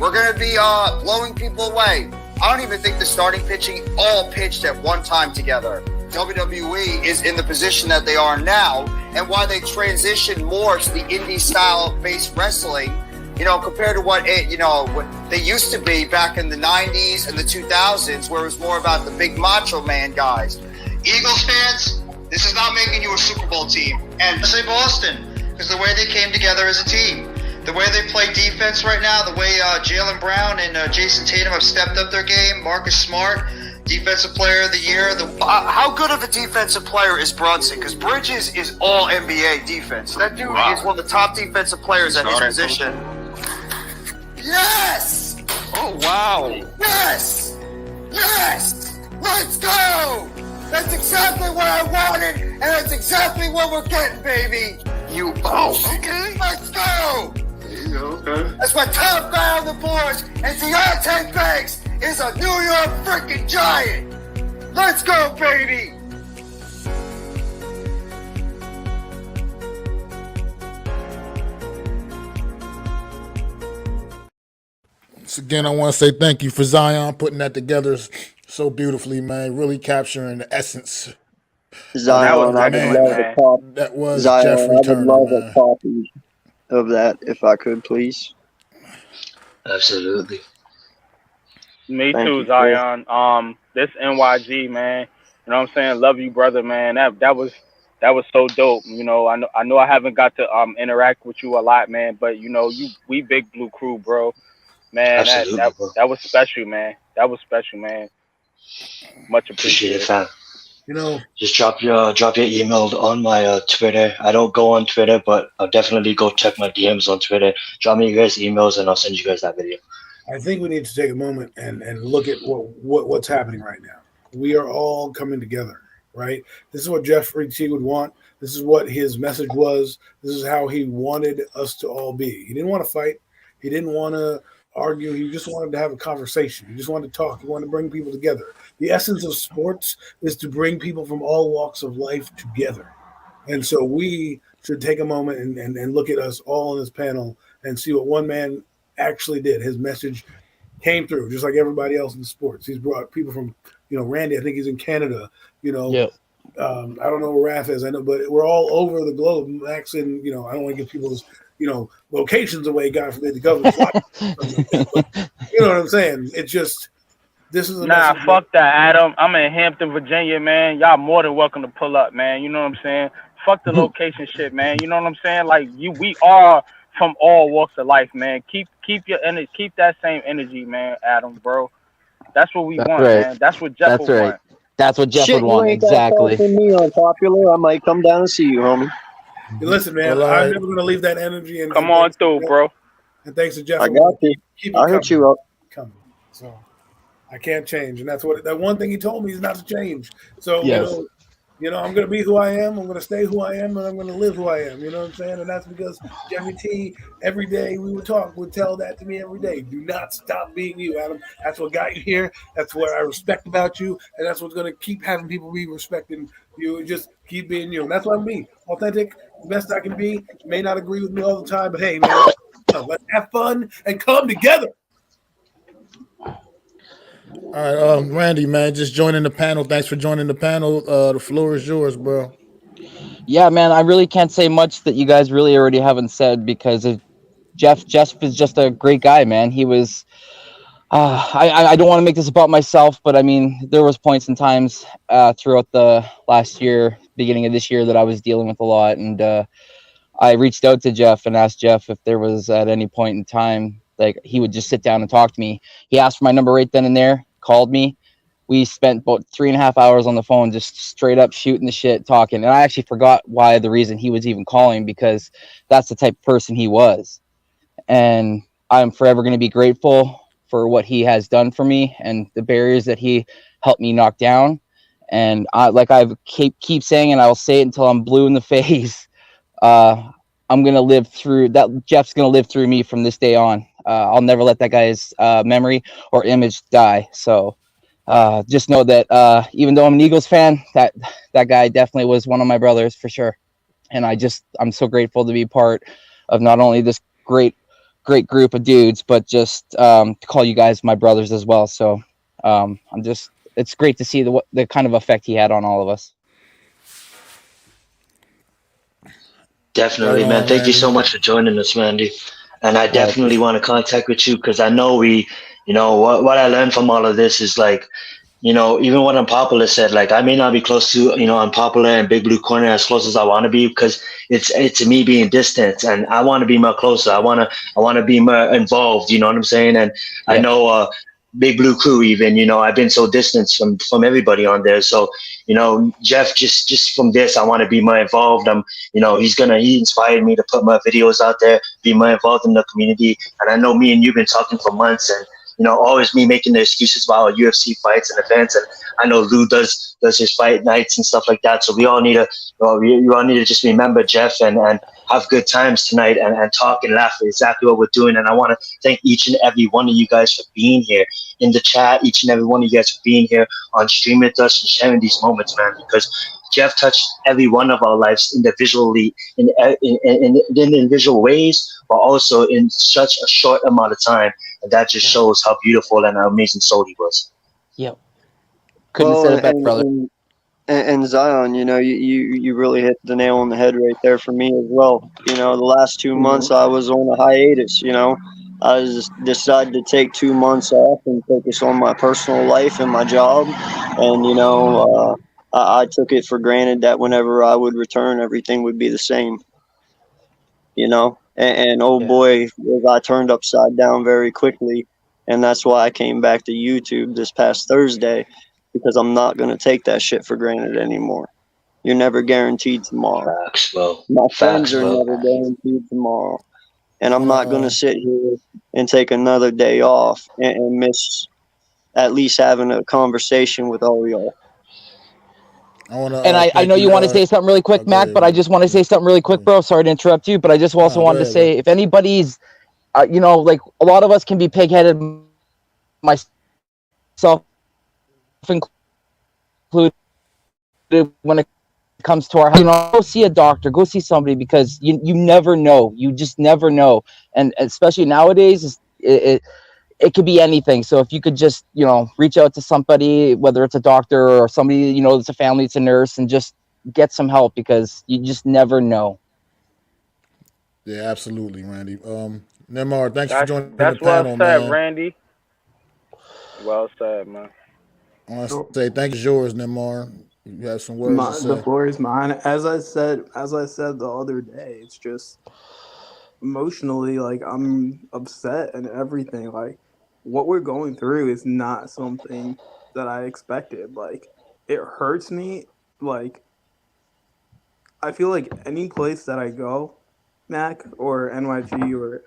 We're going to be blowing people away. I don't even think the starting pitching all pitched at one time together. WWE is in the position that they are now, and why they transition more to the indie style based wrestling, compared to what they used to be back in the 90s and the 2000s, where it was more about the big macho man guys. Eagles fans, this is not making you a Super Bowl team. And I say Boston, because the way they came together as a team, the way they play defense right now, the way Jaylen Brown and Jason Tatum have stepped up their game, Marcus Smart, Defensive Player of the Year. How good of a defensive player is Brunson? Because Bridges is all NBA defense. That dude is one of the top defensive players at his position. Yes! Oh, wow. Yes! Yes! Let's go! That's exactly what I wanted, and that's exactly what we're getting, baby! Okay. Let's go! Okay. That's my top guy on the boards, and Deontay Banks is a New York freaking Giant! Let's go, baby! Once again, I want to say thank you for Zion putting that together so beautifully, man. Really capturing the essence. Zion, I would love a copy. That was Zion, Jeffery I would Turner, love man. a copy of that if I could, please. Absolutely. Me Thank too, you, Zion. This NYG, man. You know what I'm saying? Love you, brother, man. That was so dope. I know I haven't got to interact with you a lot, man, but we Big Blue Crew, bro. Man, Absolutely, bro. that was special, man. That was special, man. Much Appreciate it, appreciated. fam. Just drop your email on my Twitter. I don't go on Twitter, but I'll definitely go check my DMs on Twitter. Drop me your guys' emails, and I'll send you guys that video. I think we need to take a moment and look at what's happening right now. We are all coming together, right? This is what Jeffery T would want. This is what his message was. This is how he wanted us to all be. He didn't want to fight. He didn't want to argue. He just wanted to have a conversation. He just wanted to talk. He wanted to bring people together. The essence of sports is to bring people from all walks of life together. And so we should take a moment and look at us all on this panel and see what one man actually did. His message came through, just like everybody else in sports. He's brought people from, Randy, I think he's in Canada, Yep. I don't know where Raph is, I know, but we're all over the globe. Max and, I don't want to give people's, locations away, God forbid the government. You know what I'm saying? It's just, this is a message. Fuck that, Adam. I'm in Hampton, Virginia, man. Y'all more than welcome to pull up, man. You know what I'm saying? Fuck the location shit, man. You know what I'm saying? Like we are from all walks of life, man. Keep your energy, keep that same energy, man, Adam, bro. That's what we want, right. man. That's what Jeff would want. That's what Jeff would You want, ain't got exactly. something me unpopular. I might come down and see you, homie. Hey, listen, man, Well, I'm never going to leave that energy. And Come on through, bro. And thanks to Jeff. I got you. Keep it I hit you up. coming. So I can't change, and that's what that one thing he told me is not to change. So Yes. I'm going to be who I am. I'm going to stay who I am, and I'm going to live who I am. You know what I'm saying? And that's because Jeffy T, every day we would tell that to me every day. Do not stop being you, Adam. That's what got you here. That's what I respect about you, and that's what's going to keep having people be respecting you. Just keep being you. And that's what I'm being. Authentic, the best I can be. You may not agree with me all the time, but hey, man, let's have fun and come together. All right, Randy, man, just joining the panel. Thanks for joining the panel. The floor is yours, bro. Yeah, man, I really can't say much that you guys really already haven't said because Jeff is just a great guy, man. He was. I don't want to make this about myself, but I mean, there was points and times throughout the last year, beginning of this year, that I was dealing with a lot, and I reached out to Jeff and asked Jeff if there was at any point in time like he would just sit down and talk to me. He asked for my number right then and there, called me. We spent about 3.5 hours on the phone, just straight up shooting the shit, talking. And I actually forgot why the reason he was even calling, because that's the type of person he was. And I'm forever going to be grateful for what he has done for me and the barriers that he helped me knock down. And like I keep saying, and I'll say it until I'm blue in the face, I'm going to live through that. Jeff's going to live through me from this day on. I'll never let that guy's memory or image die. So just know that even though I'm an Eagles fan, that guy definitely was one of my brothers for sure. And I'm so grateful to be part of not only this great group of dudes, but just to call you guys my brothers as well. So I'm just, it's great to see the kind of effect he had on all of us. Right Definitely, man. on, Thank you so Randy. much for joining us, Mandy. And I I definitely appreciate want to contact with you because I know what I learned from all of this is like, even what Unpopular said, like I may not be close to, Unpopular and Big Blue Corner as close as I want to be because it's me being distant and I want to be more closer. I want to be more involved. You know what I'm saying? And I Yep. know Big Blue Crew even. I've been so distant from everybody on there. So Jeff, just from this, I want to be more involved. He inspired me to put my videos out there, be more involved in the community. And I know me and you've been talking for months and always me making the excuses about UFC fights and events. And I know Lou does his fight nights and stuff like that. So we all need to, we all need to just remember Jeff and have good times tonight and talk and laugh. Exactly what we're doing. And I want to thank each and every one of you guys for being here in the chat. Each and every one of you guys for being here on stream with us and sharing these moments, man. Because Jeff touched every one of our lives individually in individual ways, but also in such a short amount of time. And that just shows how beautiful and how amazing soul he was. Yep. Couldn't have Well, said it better, brother. and Zion, you really hit the nail on the head right there for me as well. The last 2 months I was on a hiatus. I just decided to take 2 months off and focus on my personal life and my job, and I took it for granted that whenever I would return, everything would be the same. And oh Yeah. boy, was I turned upside down very quickly, and that's why I came back to YouTube this past Thursday, because I'm not going to take that shit for granted anymore. You're never guaranteed tomorrow. Facts, bro. My friends Facts, are bro. never guaranteed tomorrow, and I I'm wanna not going to sit here and take another day off and miss at least having a conversation with all y'all. And I thank know you you. want to say something really quick, Go Mac, ahead, but I Randy. just want to say something really quick, bro. Sorry to interrupt you, but I just also Nah, go wanted to ahead, bro. say, if anybody's, like a lot of us can be pig-headed, myself included, when it comes to our health. Go see a doctor, go see somebody, because you never know. You just never know. And especially nowadays, it could be anything. So if you could just, reach out to somebody, whether it's a doctor or somebody, it's a family, it's a nurse, and just get some help, because you just never know. Yeah, absolutely, Randy. Nemar, thanks for That's joining the that's well panel, said, man. Randy. Well said, man. I want to So say thank you. Yours, Nemar. You have some words to the say. floor is mine. As I said the other day, it's just emotionally, like, I'm upset and everything. Like, what we're going through is not something that I expected. Like, it hurts me. Like, I feel like any place that I go, Mac or NYG or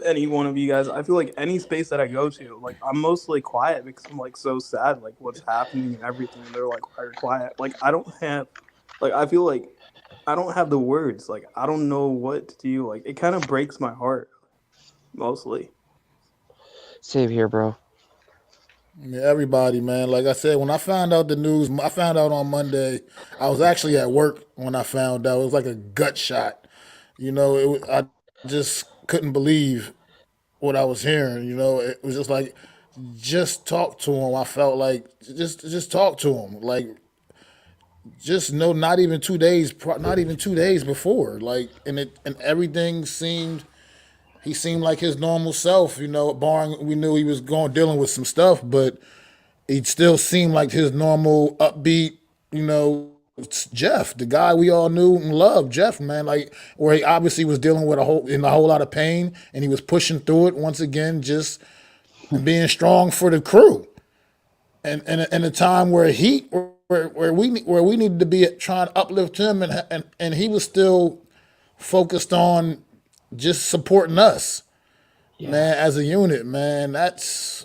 any one of you guys, I feel like any space that I go to, like, I'm mostly quiet because I'm like so sad, like what's happening and everything. And they're like, "Why are you quiet?" Like, I feel like I don't have the words. Like, I don't know what to do. Like, it kind of breaks my heart mostly. Save here, bro. Yeah, everybody, man. Like I said, when I found out the news, I found out on Monday. I was actually at work when I found out. It was like a gut shot. I just couldn't believe what I was hearing. It was just like, just talk to him. I felt like just talk to him. Like, just no, not even 2 days before. Like, and everything seemed. He seemed like his normal self. Barring we knew he was going dealing with some stuff, but he still seemed like his normal upbeat, Jeff, the guy we all knew and loved, Jeff, man. Like, where he obviously was dealing with a whole lot of pain, and he was pushing through it once again, just being strong for the crew. And in a time where we needed to be trying to uplift him, and he was still focused on just supporting us, man, as a unit, man. This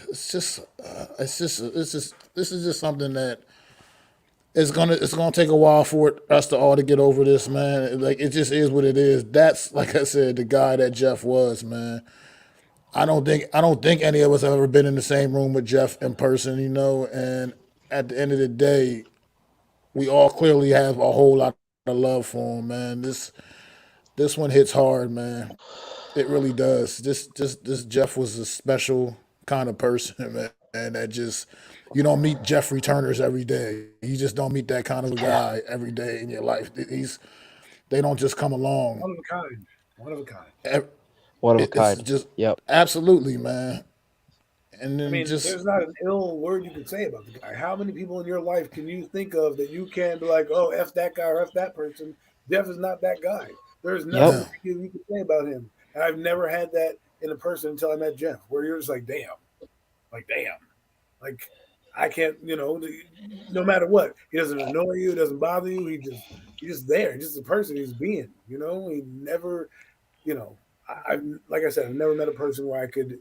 is just something that it's gonna take a while for us to all to get over this, man. Like, it just is what it is. That's, like I said, the guy that Jeff was, man. I don't think any of us have ever been in the same room with Jeff in person, and at the end of the day, we all clearly have a whole lot of love for him, man. This one hits hard, man. It really does. This Jeff was a special kind of person, man. And that just you don't meet Jeffrey Turners every day. You just don't meet that kind of a guy every day in your life. They don't just come along. One of a kind. One of a kind. One of a It's kind. just Yep. absolutely, man. And I then mean, just there's not an ill word you can say about the guy. How many people in your life can you think of that you can be like, oh, F that guy or F that person? Jeff is not that guy. There's Yep. nothing you can say about him. And I've never had that in a person until I met Jeff, where you're just like, damn. Like, I can't, no matter what. He doesn't annoy you, doesn't bother you. He's just there. He's just a person he's being, He never, I like I said, I've never met a person where I could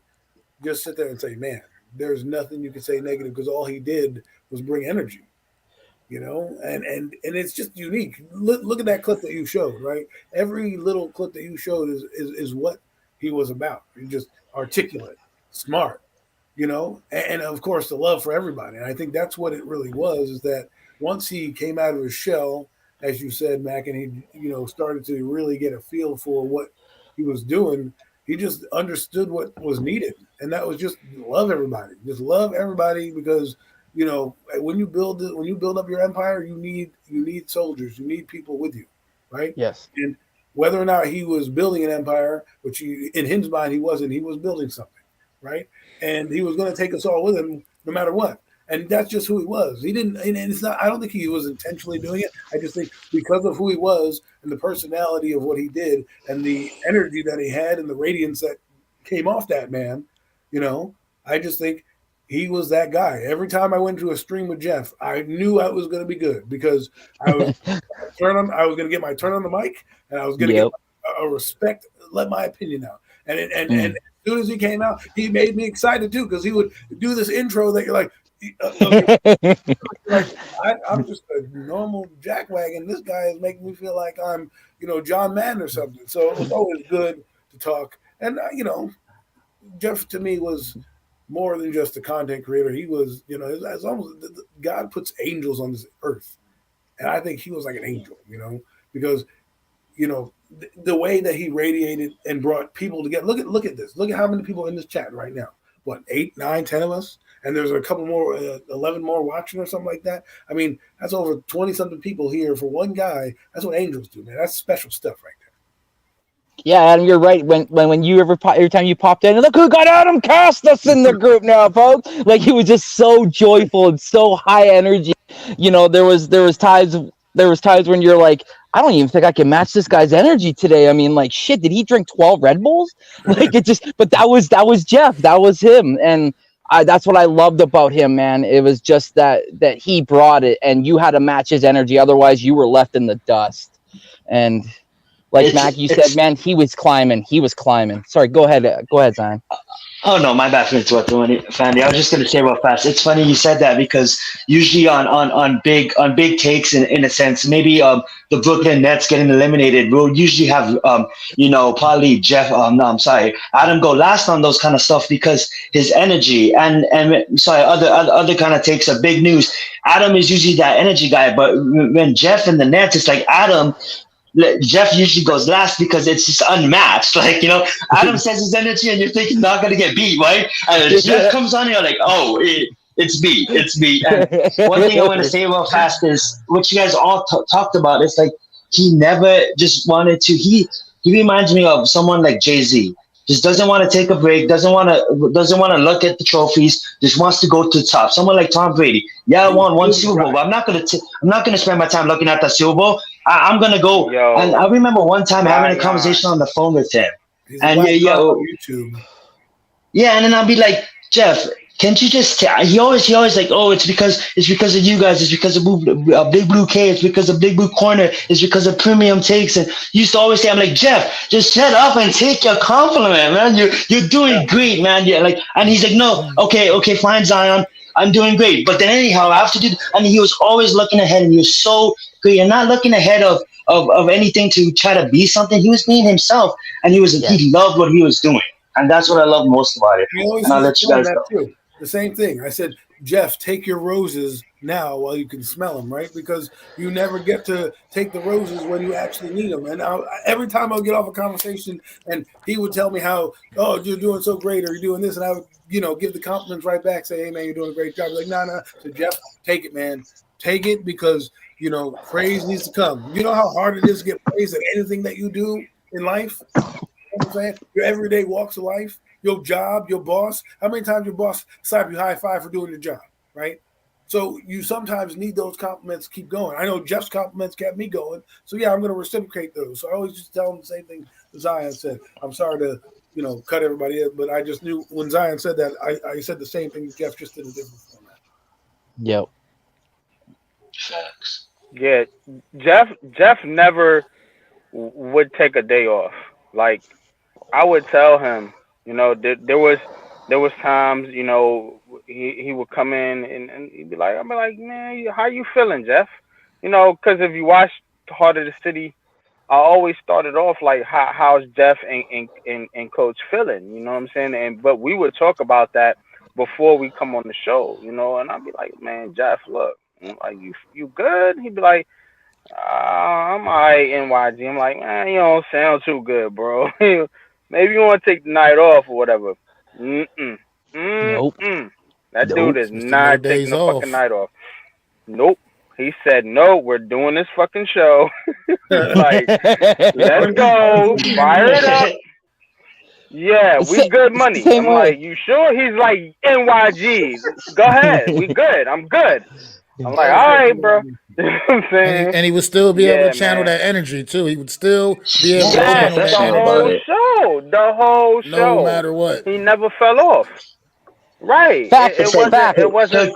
just sit there and say, man, there's nothing you can say negative because all he did was bring energy, and it's just unique. Look at that clip that you showed, right? Every little clip that you showed is what he was about. He's just articulate, smart, and of course the love for everybody. And I think that's what it really was, is that once he came out of his shell, as you said, Mac, and he, started to really get a feel for what he was doing, he just understood what was needed. And that was just love everybody. Just love everybody because, when you build up your empire, you need soldiers, you need people with you, right? Yes. And whether or not he was building an empire, which in his mind he wasn't, he was building something, right? And he was going to take us all with him no matter what. And that's just who he was. He didn't, and it's not, I don't think he was intentionally doing it. I just think because of who he was and the personality of what he did and the energy that he had and the radiance that came off that man, I just think he was that guy. Every time I went to a stream with Jeff, I knew I was going to be good because I was I was going to get my turn on the mic and I was going to get a respect, let my opinion out. And as soon as he came out, he made me excited too because he would do this intro that you're like, I'm just a normal jackwagon. This guy is making me feel like I'm, John Madden or something. So it was always good to talk. And Jeff to me was more than just a content creator. He was, it's almost God puts angels on this earth, and I think he was like an angel, because the way that he radiated and brought people together. Look at this. Look at how many people in this chat right now. What, 8, 9, 10 of us? And there's a couple more, 11 more watching or something like that. I mean, that's over 20-something people here for one guy. That's what angels do, man. That's special stuff right there. Yeah, Adam, you're right. When you every time you popped in, look who got Adam Costas in the group now, folks. Like, he was just so joyful and so high energy. There was times when you're like, I don't even think I can match this guy's energy today. I mean, like, shit, did he drink 12 Red Bulls? Like, but that was Jeff. That was him. And that's what I loved about him, man. It was just that he brought it and you had to match his energy. Otherwise you were left in the dust. And like Mac, you said, man, he was climbing. Sorry, go ahead, Zion. Oh no, my bad for interrupting, Fanny. I was just gonna say real fast. It's funny you said that because usually on big takes in a sense, maybe the Brooklyn Nets getting eliminated, we'll usually have probably Adam go last on those kind of stuff because his energy and other kind of takes are big news. Adam is usually that energy guy, but when Jeff and the Nets, it's like Jeff usually goes last because it's just unmatched. Like, Adam says his energy and you're thinking not going to get beat, right? And Jeff comes on and you're like, oh, it's me. And one thing I want to say real fast is what you guys all talked about. It's like he never just wanted to. He reminds me of someone like Jay-Z. Just doesn't want to take a break, doesn't want to look at the trophies, just wants to go to the top. Someone like Tom Brady. Yeah, I won one Super Bowl, but I'm not gonna spend my time looking at the Super Bowl. I'm gonna go. And I remember one time having a conversation on the phone with him. And YouTube. Yeah, and then I'll be like, Jeff, can't you just he always like, oh, it's because of you guys, it's because of Big Blue K, it's because of Big Blue Corner, it's because of Premium Takes. And he used to always say, I'm like, Jeff, just shut up and take your compliment, man. You're doing great, man. Yeah, like, and he's like, no, okay, fine, Zion, I'm doing great. But then anyhow, and he was always looking ahead, and he was so great, and not looking ahead of anything to try to be something. He was being himself, and he loved what he was doing. And that's what I love most about it. And I'll let you guys know. The same thing. I said, Jeff, take your roses now while you can smell them, right? Because you never get to take the roses when you actually need them. And every time I'll get off a conversation and he would tell me how, oh, you're doing so great, or you're doing this, and I would, give the compliments right back, say, hey man, you're doing a great job. Like, nah. So Jeff, take it, man. Take it, because praise needs to come. You know how hard it is to get praise at anything that you do in life? You know what I'm saying? Your everyday walks of life, your job, your boss. How many times your boss slap you high five for doing your job, right? So you sometimes need those compliments to keep going. I know Jeff's compliments kept me going. So yeah, I'm going to reciprocate those. So I always just tell him the same thing Zion said. I'm sorry to, cut everybody in, but I just knew when Zion said that, I said the same thing Jeff, just in a different format. Yep. Yeah, Jeff never would take a day off. Like, I would tell him, there was times, he would come in and he'd be like, I'd be like, man, how you feeling, Jeff? Because if you watch Heart of the City, I always started off like, how's Jeff and Coach feeling? You know what I'm saying? But we would talk about that before we come on the show, and I'd be like, man, Jeff, look, I'm like, you good? He'd be like, I'm alright, NYG. I'm like, man, you don't sound too good, bro. Maybe you want to take the night off or whatever. Nope. That Nope. dude is Mr. not No taking days the off. fucking night off. Nope. He said, no, we're doing this fucking show. Like, let's go. Fire it up. Yeah, we good money. Same I'm way. like, you sure? He's like, NYG. Go ahead. We good. I'm good. I'm like, all right, bro. You know what I'm saying? And he would still be able Yeah, to channel man. that energy too. He would still be able to So Yes, channel that the professional energy, about whole it. show. The whole no show. matter what. He never fell off. Right. Facts. It Said wasn't. Facts. It wasn't.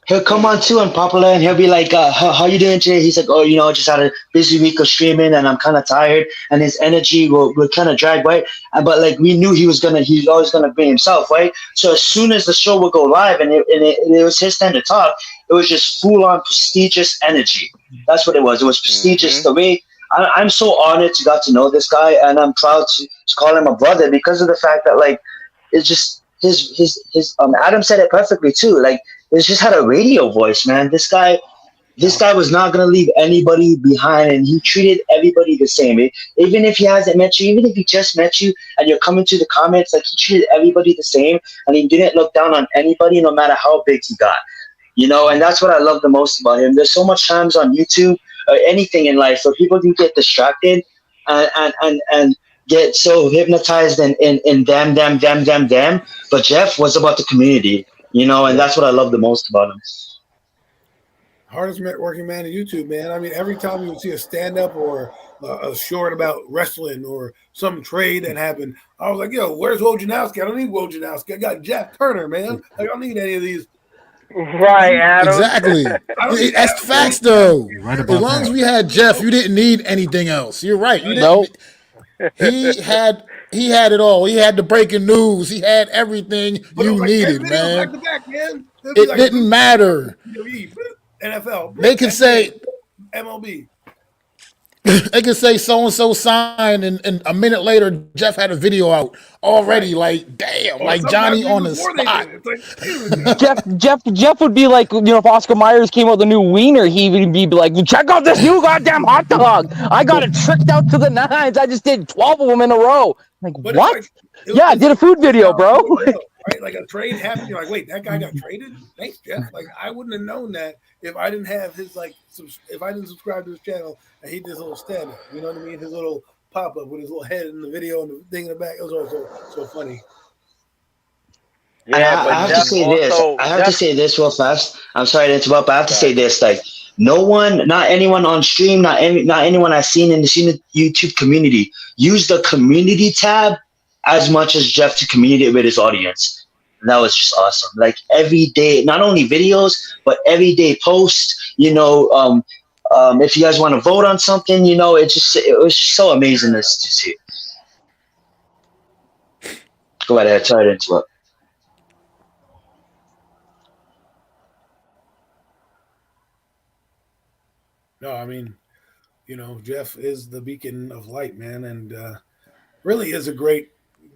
he'll come on too and popular and he'll be like, how you doing today? He's like, oh, just had a busy week of streaming and I'm kind of tired, and his energy will kind of drag, right? But like we knew he's always gonna be himself, right? So as soon as the show would go live and it was his turn to talk, it was just full on prestigious energy. That's what it was. It was prestigious to me. I'm so honored to got to know this guy, and I'm proud to call him a brother because of the fact that like it's just his Adam said it perfectly too. Like it's just had a radio voice, man. This guy was not gonna leave anybody behind, and he treated everybody the same. Even if he hasn't met you, even if he just met you, and you're coming to the comments, like he treated everybody the same, and he didn't look down on anybody, no matter how big he got. And that's what I love the most about him. There's so much times on YouTube or anything in life where people do get distracted and get so hypnotized in them. But Jeff was about the community, and that's what I love the most about him. Hardest working man on YouTube, man. I mean, every time you would see a stand up or a short about wrestling or some trade that happened, I was like, yo, where's Wojnarowski? I don't need Wojnarowski. I got Jeff Turner, man. Like, I don't need any of these. Right, Adam. Exactly. That's facts, though. Right As about long as that. we had Jeff, you didn't need anything else. You're right. You Nope. didn't. He had it all. He had the breaking news. He had everything But it was you like 10 needed, videos back man. to back, man. It didn't matter. NFL. They could say MLB. they could say so and so signed, and a minute later Jeff had a video out already. Right. Like damn, Or like Johnny sometimes on even the before they spot. did it. It's like, Jeff would be like, if Oscar Myers came out with a new wiener, he would be like, check out this new goddamn hot dog. I got it tricked out to the nines. I just did 12 of them in a row. Like, but what? It's Yeah, I did a food video, bro. Right? Like a trade happened. You're like, wait, that guy got traded? Thanks, Jeff. Like, I wouldn't have known that if I didn't have his, if I didn't subscribe to his channel and he did his little stand up. You know what I mean? His little pop up with his little head in the video and the thing in the back. It was also so funny. Yeah, but I have Jeff to say also. this. I have to say this real fast. I'm sorry to interrupt, but I have to say this. Like, not anyone on stream, not anyone I've seen in the YouTube community use the community tab as much as Jeff to communicate with his audience. And that was just awesome. Like every day, not only videos, but every day posts. If you guys want to vote on something, it was just so amazing to see. Go right ahead. Sorry to interrupt. No, I mean, Jeff is the beacon of light, man, and really is a great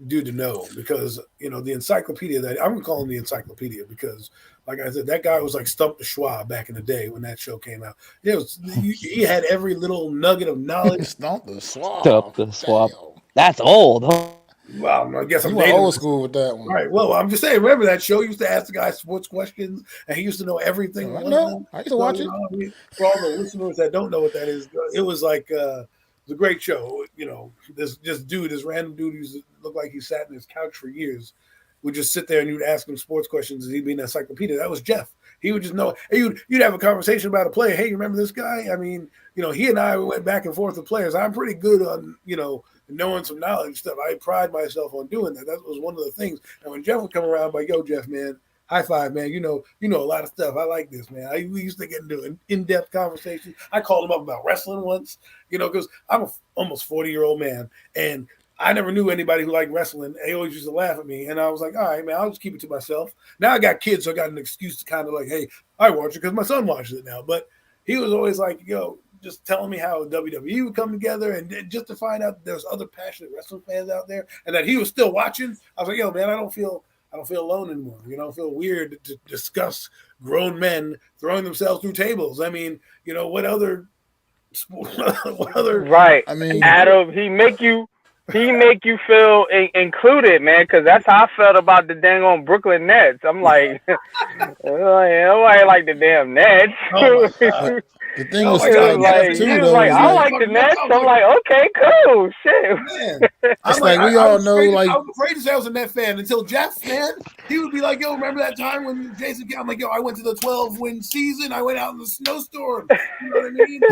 dude to know because the encyclopedia that I'm gonna call him the encyclopedia because, like I said, that guy was like Stump the Schwab back in the day when that show came out. He had every little nugget of knowledge. Stump the Swab. Stop the swap. That's old. Huh? Well, I guess I'm You went dating old this. school with that one. Right. Well, I'm just saying. Remember that show? He used to ask the guy sports questions, and he used to know everything. I know. I used to watch it. For all the listeners that don't know what that is, it was like it was a great show. This random dude who used to look like he sat in his couch for years, would just sit there and you'd ask him sports questions, and he'd be an encyclopedia. That was Jeff. He would just know. And you'd have a conversation about a player. Hey, you remember this guy? I mean, he and I went back and forth with players. I'm pretty good on knowing some knowledge stuff. I pride myself on doing that. That was one of the things. And when Jeff would come around, like, yo, Jeff, man, high five, man. You know a lot of stuff. I like this, man. We used to get into in-depth conversations. I called him up about wrestling once, because I'm a almost 40-year-old man, and I never knew anybody who liked wrestling. They always used to laugh at me, and I was like, all right, man, I'll just keep it to myself. Now I got kids, so I got an excuse to kind of like, hey, I watch it because my son watches it now. But he was always like, just telling me how WWE would come together, and just to find out there's other passionate wrestling fans out there, and that he was still watching. I was like, yo, man, I don't feel alone anymore. I feel weird to discuss grown men throwing themselves through tables. I mean, what other right? I mean, Adam, he make you feel included, man, because that's how I felt about the dang on Brooklyn Nets. I'm like, nobody like the damn Nets. Oh the thing was like, too, he was though, like, I like like, the Nets. I'm like, okay, cool, shit. Man, it's like we all know, like, I was afraid to say I was a Net fan until Jeff, man, he would be like, yo, remember that time when Jason came? I'm like, yo, I went to the 12-win season. I went out in the snowstorm. You know what I mean?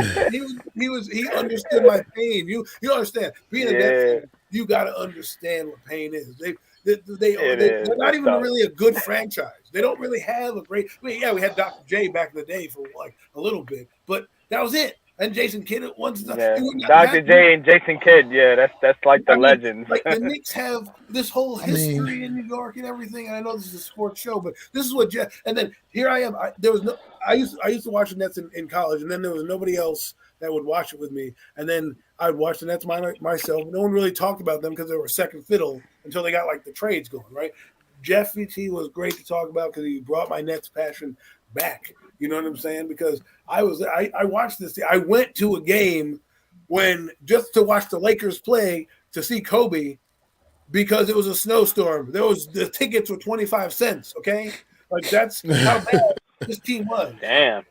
He understood my pain. You understand being a Net fan. You got to understand what pain is. They're not even really a good franchise. They don't really have a great. We had Dr. J back in the day for like a little bit, but that was it. And Jason Kidd at once. Dr. J and Jason Kidd. Yeah, that's like the legends. Like the Knicks have this whole history in New York and everything. And I know this is a sports show, but this is what Jeff. And then here I am. I used to watch the Nets in college, and then there was nobody else that would watch it with me. And then I'd watch the Nets myself. No one really talked about them because they were second fiddle until they got like the trades going, right? JeffyT was great to talk about because he brought my Nets passion back. You know what I'm saying? Because I watched this. I went to a game just to watch the Lakers play to see Kobe because it was a snowstorm. The tickets were 25 cents. Okay, like that's how bad this team was. Damn.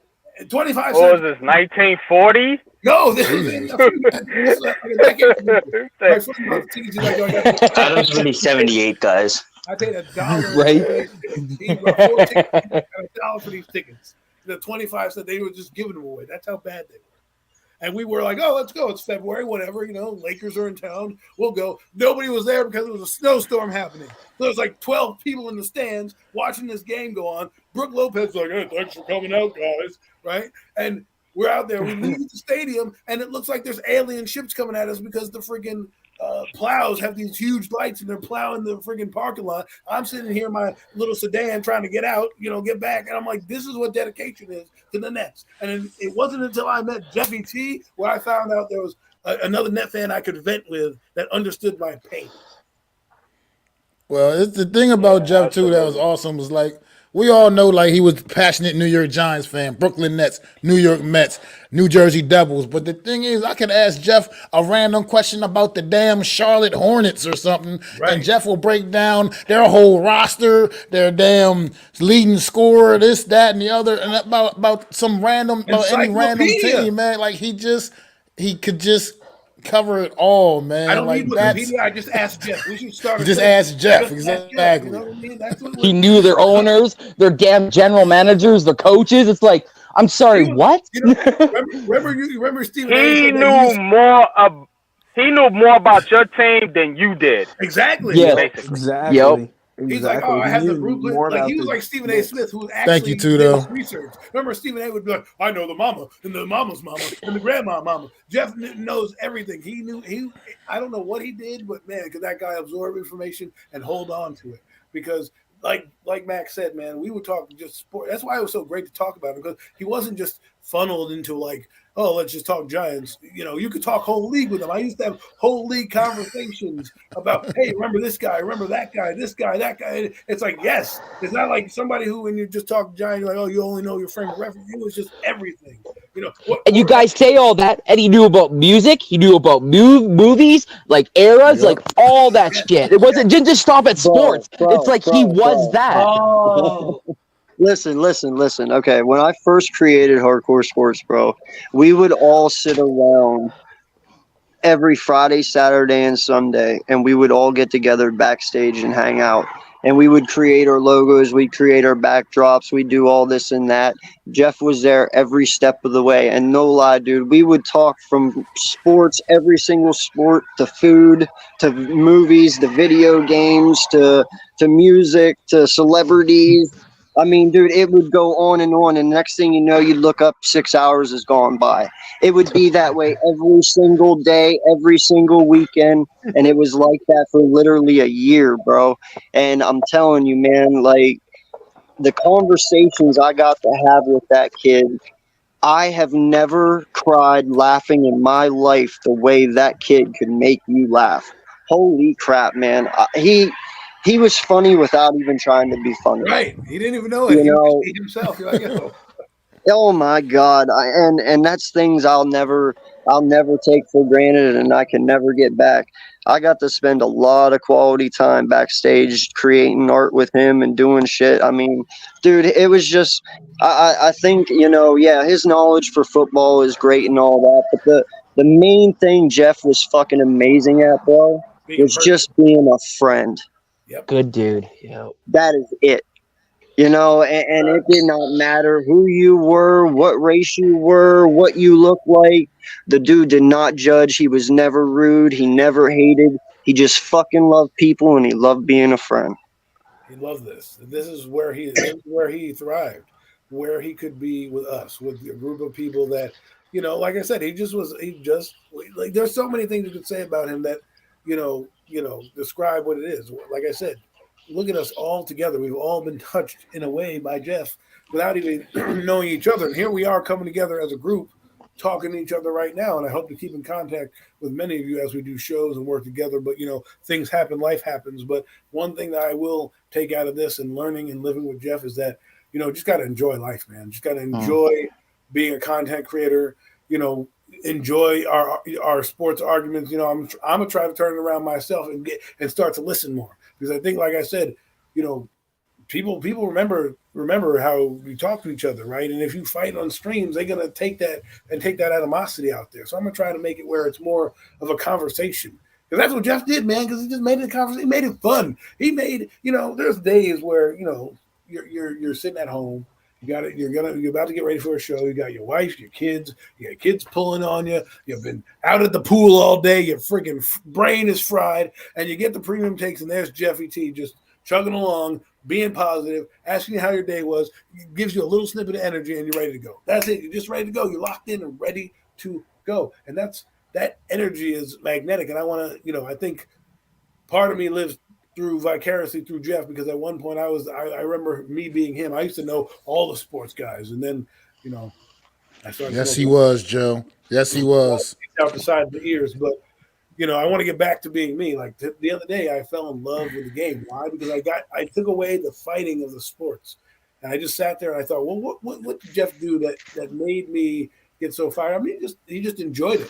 25 cents. What was this, 1940? No, this is like a decade ago. My friend bought the tickets. He's like, Adam's really 78, guys. I paid $1. Right. He bought 4 tickets. I got $1 for these tickets. The 25 cents, they were just giving them away. That's how bad they were. And we were like, oh, let's go. It's February, whatever. Lakers are in town. We'll go. Nobody was there because there was a snowstorm happening. There was like 12 people in the stands watching this game go on. Brooke Lopez was like, hey, thanks for coming out, guys. Right? And we're out there. We leave the stadium, and it looks like there's alien ships coming at us because the freaking plows have these huge lights, and they're plowing the freaking parking lot. I'm sitting here in my little sedan trying to get out, get back. And I'm like, this is what dedication is to the Nets. And it wasn't until I met JeffyT where I found out there was another Net fan I could vent with that understood my pain. Well, it's the thing about Jeff, too, that was awesome was like, we all know like he was a passionate New York Giants fan, Brooklyn Nets, New York Mets, New Jersey Devils. But the thing is, I could ask Jeff a random question about the damn Charlotte Hornets or something, and Jeff will break down their whole roster, their damn leading scorer, this, that, and the other, and about some random, about any random team, man. Like he could just cover it all, man. I don't like need Wikipedia. I just asked Jeff. We should start. Just ask Jeff, exactly. Jeff, you know what I mean? That's what he knew their owners, their damn general managers, their coaches. It's like, I'm sorry, what? Remember Stephen A. He knew more about your team than you did. Exactly. Yeah. Basically. Exactly. Yep. He's like, oh, I had the Brooklyn. Like he was like Stephen A. Smith, who actually Thank you, too, though. research. Remember, Stephen A. would be like, I know the mama and the mama's mama and the grandma mama. Jeff knows everything. I don't know what he did, but man, because that guy absorbed information and hold on to it. Because like Max said, man, we would talk just sport. That's why it was so great to talk about him, because he wasn't just funneled into like, oh, let's just talk Giants. You could talk whole league with him. I used to have whole league conversations about, hey, remember this guy, remember that guy, this guy, that guy. It's like, yes, it's not like somebody who, when you just talk Giants, you're like, oh, you only know your frame of reference. It was just everything. And you guys say all that, and he knew about music, he knew about movies, like eras, like all that shit. It didn't just stop at sports. It's like he was that. Oh. Listen. Okay, when I first created Hardcore Sports, bro, we would all sit around every Friday, Saturday, and Sunday, and we would all get together backstage and hang out. And we would create our logos, we'd create our backdrops, we'd do all this and that. Jeff was there every step of the way. And no lie, dude, we would talk from sports, every single sport, to food, to movies, to video games, to music, to celebrities. I mean, dude, it would go on. And next thing you know, you'd look up, 6 hours has gone by. It would be that way every single day, every single weekend. And it was like that for literally a year, bro. And I'm telling you, man, like the conversations I got to have with that kid, I have never cried laughing in my life the way that kid could make you laugh. Holy crap, man. He was funny without even trying to be funny. Right. He didn't even know it. He was himself. You're like, yo. Oh my God. And that's things I'll never take for granted, and I can never get back. I got to spend a lot of quality time backstage creating art with him and doing shit. I mean, dude, it was just, I think, his knowledge for football is great and all that, but the main thing Jeff was fucking amazing at, bro, was just being a friend. Yep. Good dude. Yeah. That is it. And it did not matter who you were, what race you were, what you looked like. The dude did not judge. He was never rude. He never hated. He just fucking loved people, and he loved being a friend. He loved this. This is where he thrived, where he could be with us, with a group of people that, like I said, there's so many things you could say about him that, describe what it is. Like I said, look at us all together. We've all been touched in a way by Jeff without even knowing each other. And here we are coming together as a group, talking to each other right now. And I hope to keep in contact with many of you as we do shows and work together. But, things happen, life happens. But one thing that I will take out of this and learning and living with Jeff is that, just got to enjoy life, man. Just got to enjoy being a content creator, enjoy our sports arguments. I'm gonna try to turn it around myself and start to listen more. Because I think, like I said, people remember how we talk to each other, right? And if you fight on streams, they're gonna take that animosity out there. So I'm gonna try to make it where it's more of a conversation. Because that's what Jeff did, man. Because he just made it a conversation. He made it fun. He made, there's days where you're sitting at home. You're about to get ready for a show. You got your wife, your kids, you got kids pulling on you. You've been out at the pool all day. Your freaking brain is fried, and you get the premium takes, and there's Jeffy T just chugging along, being positive, asking you how your day was, gives you a little snippet of energy, and you're ready to go. That's it. You're just ready to go. You're locked in and ready to go. And that energy is magnetic. And I want to, I think part of me lives vicariously through Jeff, because at one point I remember me being him. I used to know all the sports guys, and then I started. Yes, he was, Joe. Yes, he was. Out the side of the ears, but I want to get back to being me. Like the other day, I fell in love with the game. Why? Because I took away the fighting of the sports, and I just sat there and I thought, well, what did Jeff do that made me get so fired? I mean, he just enjoyed it.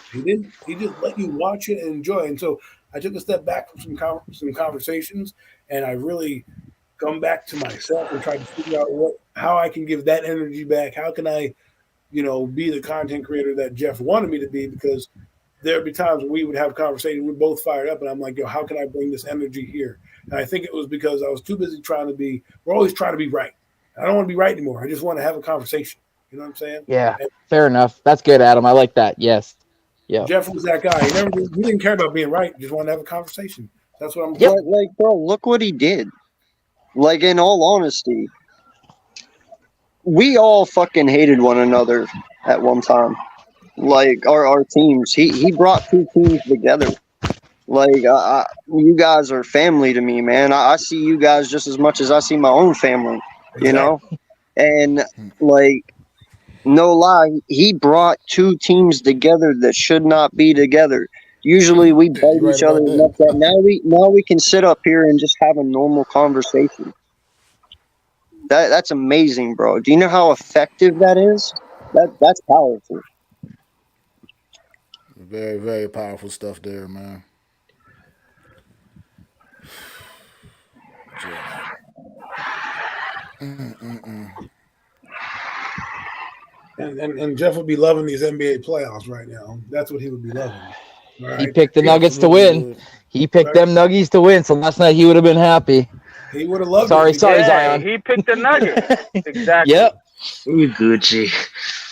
He just let you watch it and enjoy it. And so I took a step back from some conversations, and I really come back to myself and try to figure out how I can give that energy back. How can I, be the content creator that Jeff wanted me to be? Because there'd be times when we would have conversations, we're both fired up, and I'm like, yo, how can I bring this energy here? And I think it was because I was too busy we're always trying to be right. I don't want to be right anymore. I just want to have a conversation. You know what I'm saying? Yeah, fair enough. That's good, Adam. I like that. Yes. Yeah. Jeff was that guy. He didn't care about being right. He just wanted to have a conversation. That's what I'm doing. Like, bro, look what he did. Like, in all honesty, we all fucking hated one another at one time. Like, our teams. He brought two teams together. Like, you guys are family to me, man. I see you guys just as much as I see my own family, you know? And, like, no lie, he brought two teams together that should not be together. Usually we Yeah, bite you're right each other about that. enough that now we can sit up here and just have a normal conversation. That's amazing, bro. Do you know how effective that is? That's powerful. Very, very powerful stuff there, man. Jeff. And Jeff would be loving these NBA playoffs right now. That's what he would be loving. All He right. picked the He, Nuggets to Absolutely win. would. He picked right? them Nuggies to win. So last night he would have been happy. He would have loved Sorry, it. sorry, Yeah, Zion. he picked the Nuggets. Exactly. Yep. You Gucci.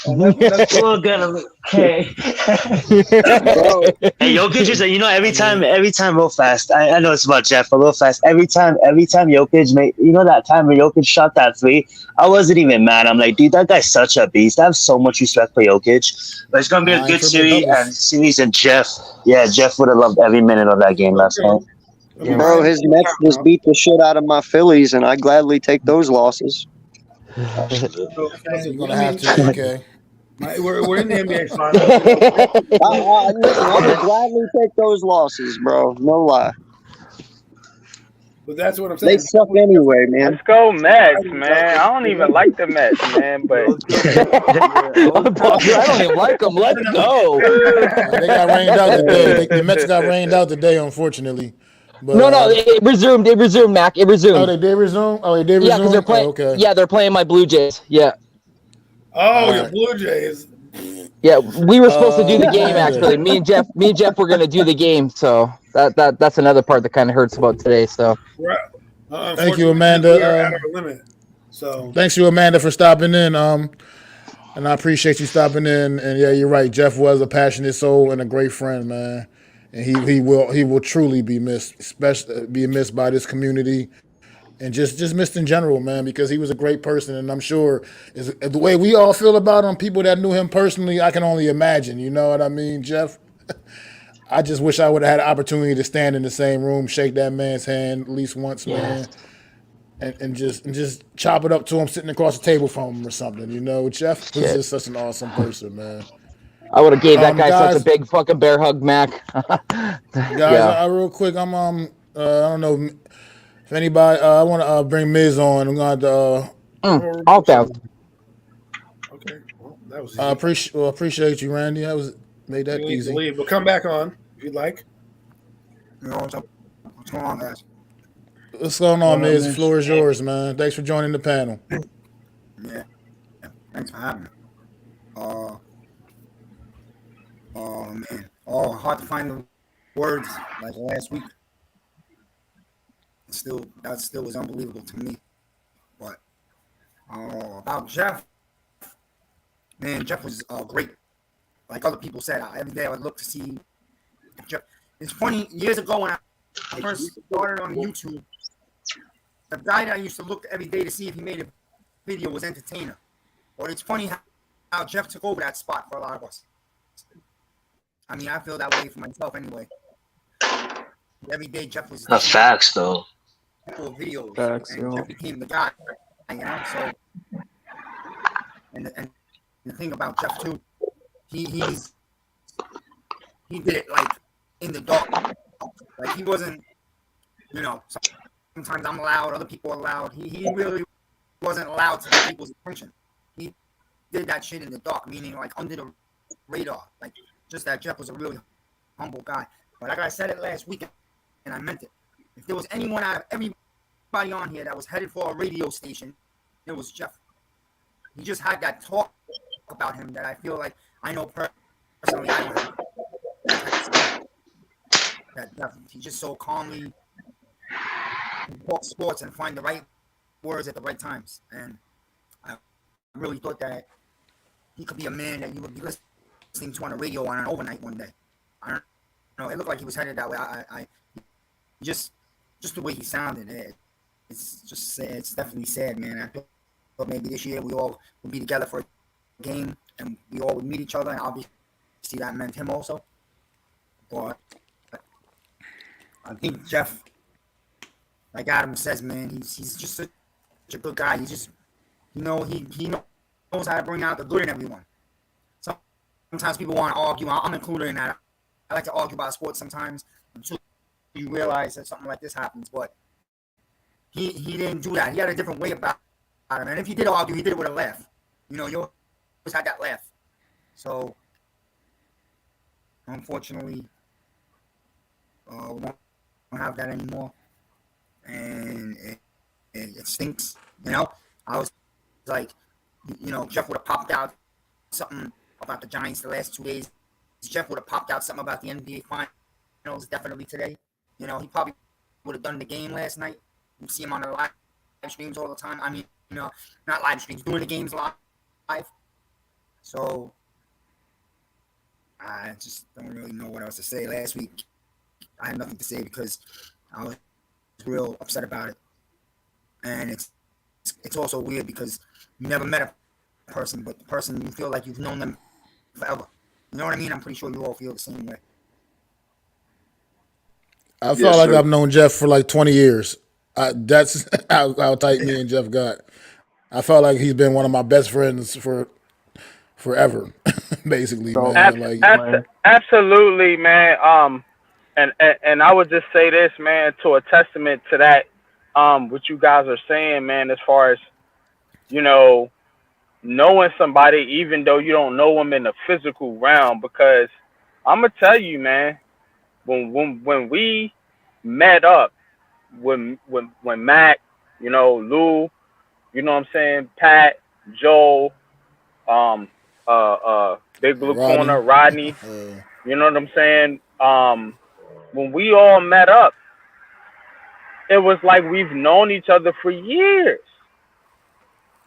That's We're gonna okay. Bro, Hey, Jokic is, every time, real fast. I know it's about Jeff, but real fast. Every time Jokic made, that time when Jokic shot that three, I wasn't even mad. I'm like, dude, that guy's such a beast. I have so much respect for Jokic. But it's gonna be a 9 good triple series, doubles. and Jeff would have loved every minute of that game last night. bro, his Mets just beat the shit out of my Phillies, and I gladly take those losses. You're gonna have to, AK. We're in the NBA finals. Listen, I would gladly take those losses, bro. No lie. But that's what I'm They saying. suck anyway, man. Let's go Mets, man. I don't even like the Mets, man, but I don't even like them. Let's go. They got rained out today. The Mets got rained out today, unfortunately. But, No, it resumed. It resumed, Mac. It resumed. Oh, they did resume? Oh, they did resume? Yeah, because they're playing. Oh, okay. Yeah, they're playing my Blue Jays. Yeah. Oh, your Blue Jays. Yeah, we were supposed to do the game Amanda. actually. Me and Jeff were gonna do the game, so that's another part that kind of hurts about today. So Thank you, Amanda. We are out of our limit. So Thanks you, Amanda, for stopping in. And I appreciate you stopping in. And yeah, you're right. Jeff was a passionate soul and a great friend, man. And he will truly be missed, especially be missed by this community. And just missed in general, man, because he was a great person, and I'm sure the way we all feel about him, people that knew him personally, I can only imagine. You know what I mean, Jeff? I just wish I would have had an opportunity to stand in the same room, shake that man's hand at least once, man, and just chop it up to him sitting across the table from him or something. You know, Jeff was just such an awesome person, man. I would have gave that guy guys, such a big fucking bear hug, Mac. Guys, real quick, I'm I don't know. If anybody, I want to bring Miz on. I'm going to. Outbound. Okay, well, that was easy. Appreciate you, Randy. That was made that You need easy. to leave, but come back on if you'd like. You know what's going on, guys? What's going on, Miz? The floor is yours, man. Thanks for joining the panel. Yeah, thanks for having me. Man, hard to find the words like last week. That still was unbelievable to me. But about Jeff, man, Jeff was great. Like other people said, every day I would look to see Jeff. It's funny, years ago when I first started on YouTube, the guy that I used to look every day to see if he made a video was Entertainer. But it's funny how Jeff took over that spot for a lot of us. I mean, I feel that way for myself anyway. Every day Jeff was That's facts, though. Videos, Facts, and Jeff became the guy. You know, so and the thing about Jeff too, he did it like in the dark. Like he wasn't, sometimes I'm loud, other people are loud. He really wasn't allowed to get people's attention. He did that shit in the dark, meaning like under the radar. Like just that Jeff was a really humble guy. But like I said it last week, and I meant it. If there was anyone out of everybody on here that was headed for a radio station, it was Jeff. He just had that talk about him that I feel like I know personally. I don't have that Jeff. He just so calmly talk sports and find the right words at the right times. And I really thought that he could be a man that you would be listening to on the radio on an overnight one day. I don't know. It looked like he was headed that way. I just the way he sounded, it's definitely sad, man. I thought maybe this year we all would be together for a game and we all would meet each other, and obviously that meant him also. But I think Jeff, like Adam says, man, he's just such a good guy. He just, he knows how to bring out the good in everyone. Sometimes people want to argue. I'm included in that. I like to argue about sports sometimes until you realize that something like this happens. But he didn't do that. He had a different way about him. And if he did argue, he did it with a laugh. You always had that laugh. So, unfortunately, we don't have that anymore. And it stinks. I was like, Jeff would have popped out something about the Giants the last 2 days. Jeff would have popped out something about the NBA Finals definitely today. He probably would have done the game last night. You see him on the live streams all the time. I mean, not live streams, doing the games live. So I just don't really know what else to say. Last week, I had nothing to say because I was real upset about it. And it's also weird because you never met a person, but the person you feel like you've known them forever. You know what I mean? I'm pretty sure you all feel the same way. I felt like I've known Jeff for like 20 years. That's how tight me and Jeff got. I felt like he's been one of my best friends for forever, basically, man. Absolutely, man. And I would just say this, man, to a testament to that, what you guys are saying, man, as far as, knowing somebody, even though you don't know them in the physical realm, because I'm gonna tell you, man, when we met up, when Mac, Lou, what I'm saying, Pat, Joel, Big Blue Corner, Rodney, you know what I'm saying? When we all met up, it was like we've known each other for years.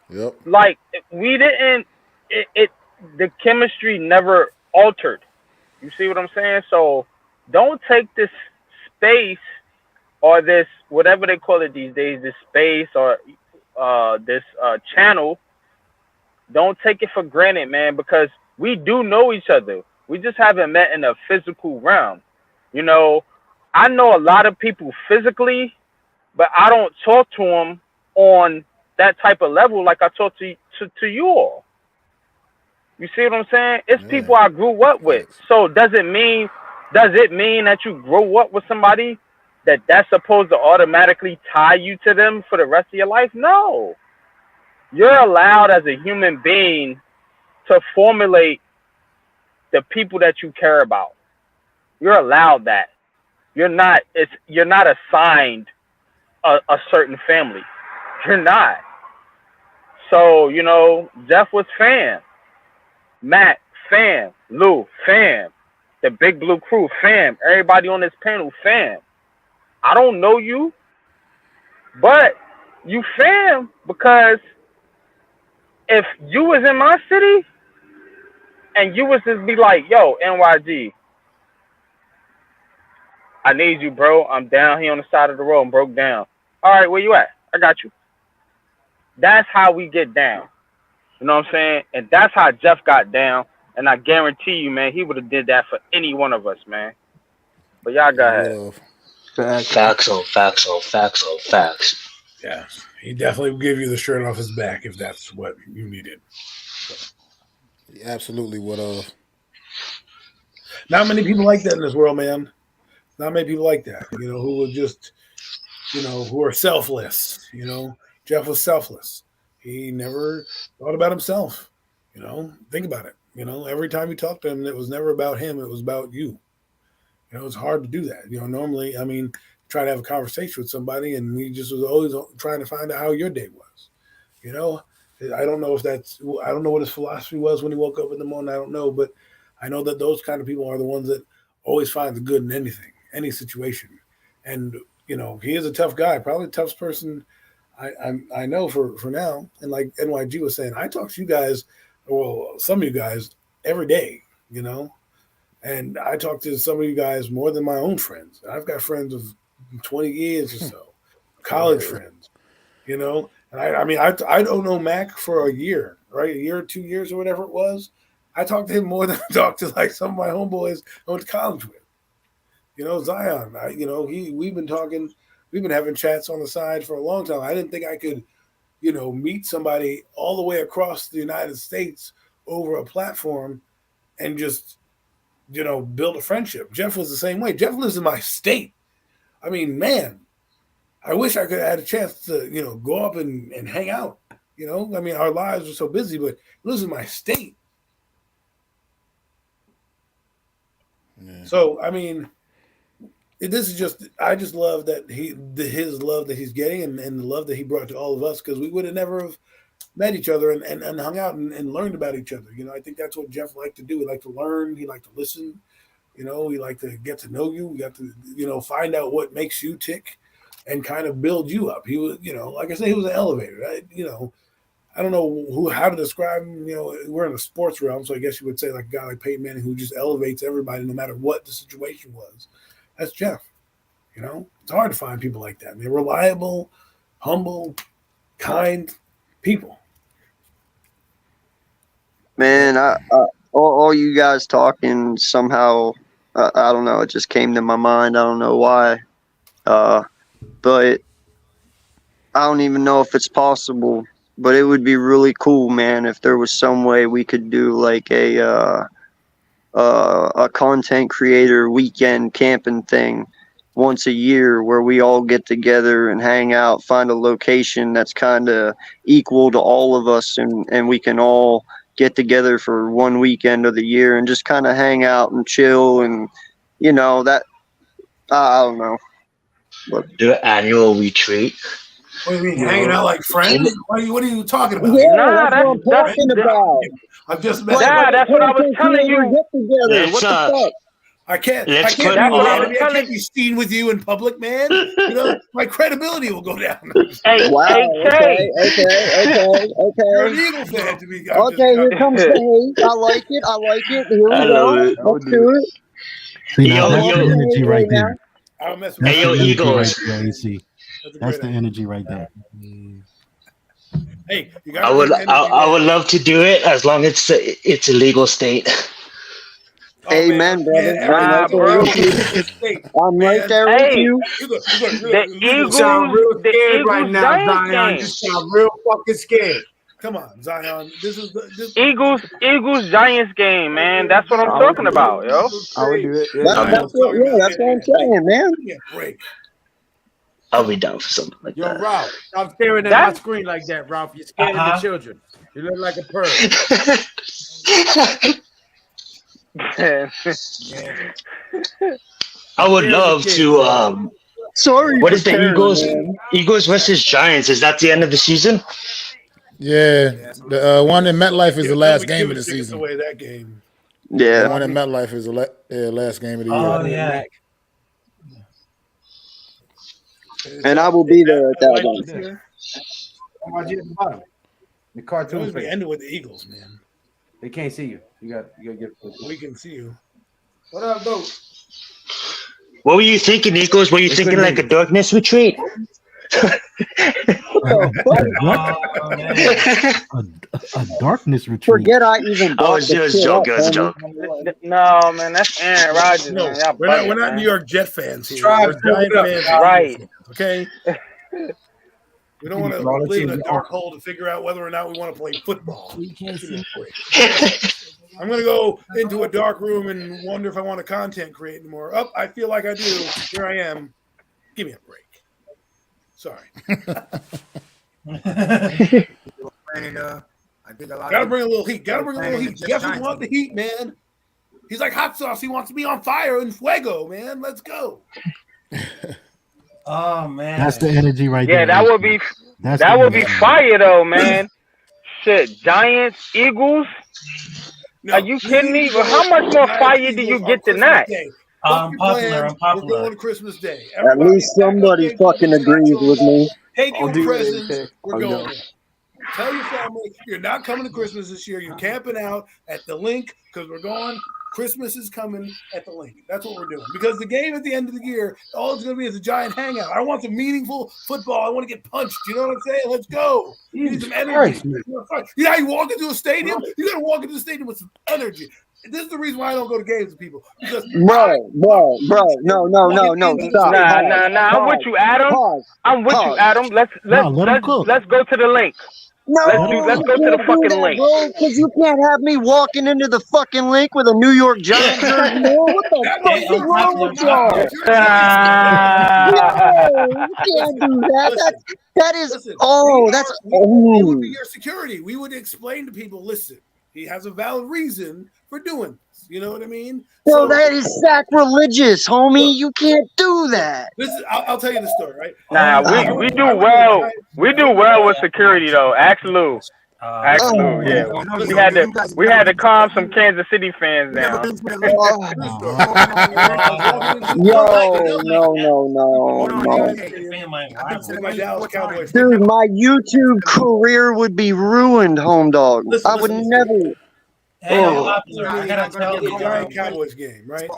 Yep. Like we didn't. The chemistry never altered. You see what I'm saying? So don't take this space or this whatever they call it these days, this space or this channel. Don't take it for granted, man, because we do know each other. We just haven't met in a physical realm. I know a lot of people physically, but I don't talk to them on that type of level like I talk to you all. You see what I'm saying? It's people I grew up with. So does it mean that you grow up with somebody that's supposed to automatically tie you to them for the rest of your life? No. You're allowed as a human being to formulate the people that you care about. You're allowed that. You're not assigned a certain family. You're not. So, Jeff was fam. Matt, fam. Lou, fam. The Big Blue Crew, fam. Everybody on this panel, fam. I don't know you, but you fam because if you was in my city and you was just be like, yo, NYG, I need you, bro. I'm down here on the side of the road and broke down. All right, where you at? I got you. That's how we get down. You know what I'm saying? And that's how Jeff got down. And I guarantee you, man, he would have did that for any one of us, man. But y'all go ahead. Facts on facts on facts on facts. Yeah, he definitely will give you the shirt off his back if that's what you needed. So. He absolutely would have. Not many people like that in this world, man. Not many people like that, who will just, who are selfless, Jeff was selfless. He never thought about himself, think about it. Every time you talk to him, it was never about him. It was about you. It's hard to do that. Normally, try to have a conversation with somebody and he just was always trying to find out how your day was. I don't know what his philosophy was when he woke up in the morning. I don't know, but I know that those kind of people are the ones that always find the good in anything, any situation. And, he is a tough guy, probably the toughest person I know for now. And like NYG was saying, I talk to you guys, well, some of you guys every day, and I talk to some of you guys more than my own friends. I've got friends of 20 years or so, college friends, and I don't know Mac for a year, right? A year or 2 years or whatever it was. I talked to him more than I talked to like some of my homeboys I went to college with, Zion. We've been talking, we've been having chats on the side for a long time. I didn't think I could, meet somebody all the way across the United States over a platform and just, build a friendship. Jeff was the same way. Jeff lives in my state. I mean, man, I wish I could have had a chance to, go up and hang out. I mean, our lives are so busy, but he lives in my state. Yeah. So, I mean, this is just, I just love that his love that he's getting and the love that he brought to all of us, because we would have never have met each other and hung out and learned about each other. I think that's what Jeff liked to do. He liked to learn. He liked to listen. He liked to get to know you. We got to, find out what makes you tick and kind of build you up. He was, like I said, he was an elevator. I don't know how to describe him. We're in a sports realm, so I guess you would say like a guy like Peyton Manning who just elevates everybody no matter what the situation was. That's Jeff. It's hard to find people like that. They're reliable, humble, kind people. Man, all you guys talking somehow, I don't know, it just came to my mind. I don't know why. But I don't even know if it's possible. But it would be really cool, man, if there was some way we could do like a content creator weekend camping thing once a year where we all get together and hang out, find a location that's kind of equal to all of us, and we can all get together for one weekend of the year and just kind of hang out and chill and, that, I don't know. Do an annual retreat. What do you mean, hanging out like friends? What are you talking about? Yeah, that's what I'm talking about. I've just met. That's what I was telling you. What the fuck? I can't That's be what I was I can't be seen with you in public, man. My credibility will go down. Hey, wow. hey, Okay. You're an Eagle fan to me. Okay, here comes the hate. I like it. Here we go. Let's do it. See, now that's the energy right there. I don't mess with Hey, yo, Eagles. That's the energy right there. Hey, you I would love to do it as long as it's a legal state. Amen, brother. I'm right there with you. The Eagles sound real scared right now, Giants Zion. game. You sound real fucking scared. Come on, Zion. This is Eagles Giants game, man. That's what I'm talking about, yo. I would do it. That's what I'm saying, man. Break. I'll be down for something like Yo, that. Ralph, stop staring at my screen like that, Ralph. You're scaring the children. You look like a perv. I would love to. Sorry. What is the Eagles versus Giants? Is that the end of the season? Yeah, the one in MetLife is the last game of the season. Away that game. Yeah. The one in MetLife is the last game of the year. Oh yeah. And I will be there at that one. The cartoons be ending with the Eagles, man. They can't see you. You got to get. We can see you. What up, bro? What were you thinking, Eagles? Were you thinking like a darkness retreat? A darkness retreat. Forget I even. I was just joking. No, man, that's Aaron Rodgers. No, man. Y'all we're bugging, not man. New York Jet fans here. Try We're to Giant put it fans, up. Right. Okay. We don't want to live in a dark hole to figure out whether or not we want to play football. I'm going to go into a dark room and wonder if I want to content create anymore. I feel like I do. Here I am. Give me a break. Sorry. Gotta bring a little heat. Jeffy wants the heat, man. He's like hot sauce. He wants to be on fire and fuego, man. Let's go. Oh man, that's the energy right there. Yeah, that would be fire though, man. Shit, Giants, Eagles. Are you kidding me? Well, how much more fire do you get than that? I'm popular. We're going to Christmas Day. At least somebody fucking agrees with me. Take your presents. We're going. Tell your family you're not coming to Christmas this year. You're camping out at the link because we're going. Christmas is coming at the link. That's what we're doing. Because the game at the end of the year, all it's going to be is a giant hangout. I want some meaningful football. I want to get punched. You know what I'm saying? Let's go. You need some energy. You know how you walk into a stadium? You got to walk into the stadium with some energy. this is the reason why I don't go to games with people because Bro, no, stop. Nah. I'm with you, Adam. I'm with you, Adam. Let's let him cook. let's go to the link. No, Let's go to the do fucking that, link. bro, because you can't have me walking into the fucking link with a New York Giants jersey. Man, what the fuck is wrong with y'all? No, you can't do that. That is. Listen, That's. we would be your security. We would explain to people. Listen, he has a valid reason for doing this. You know what I mean? Bro, that is sacrilegious, homie. You can't do that. I'll tell you the story, right? Nah, we do well. We do well with security though. Ask Lou. Yeah. We had to calm some Kansas City fans down. No. Dude, my YouTube career would be ruined, home dog. I would never. I gotta tell you, Giant Cowboys game, right?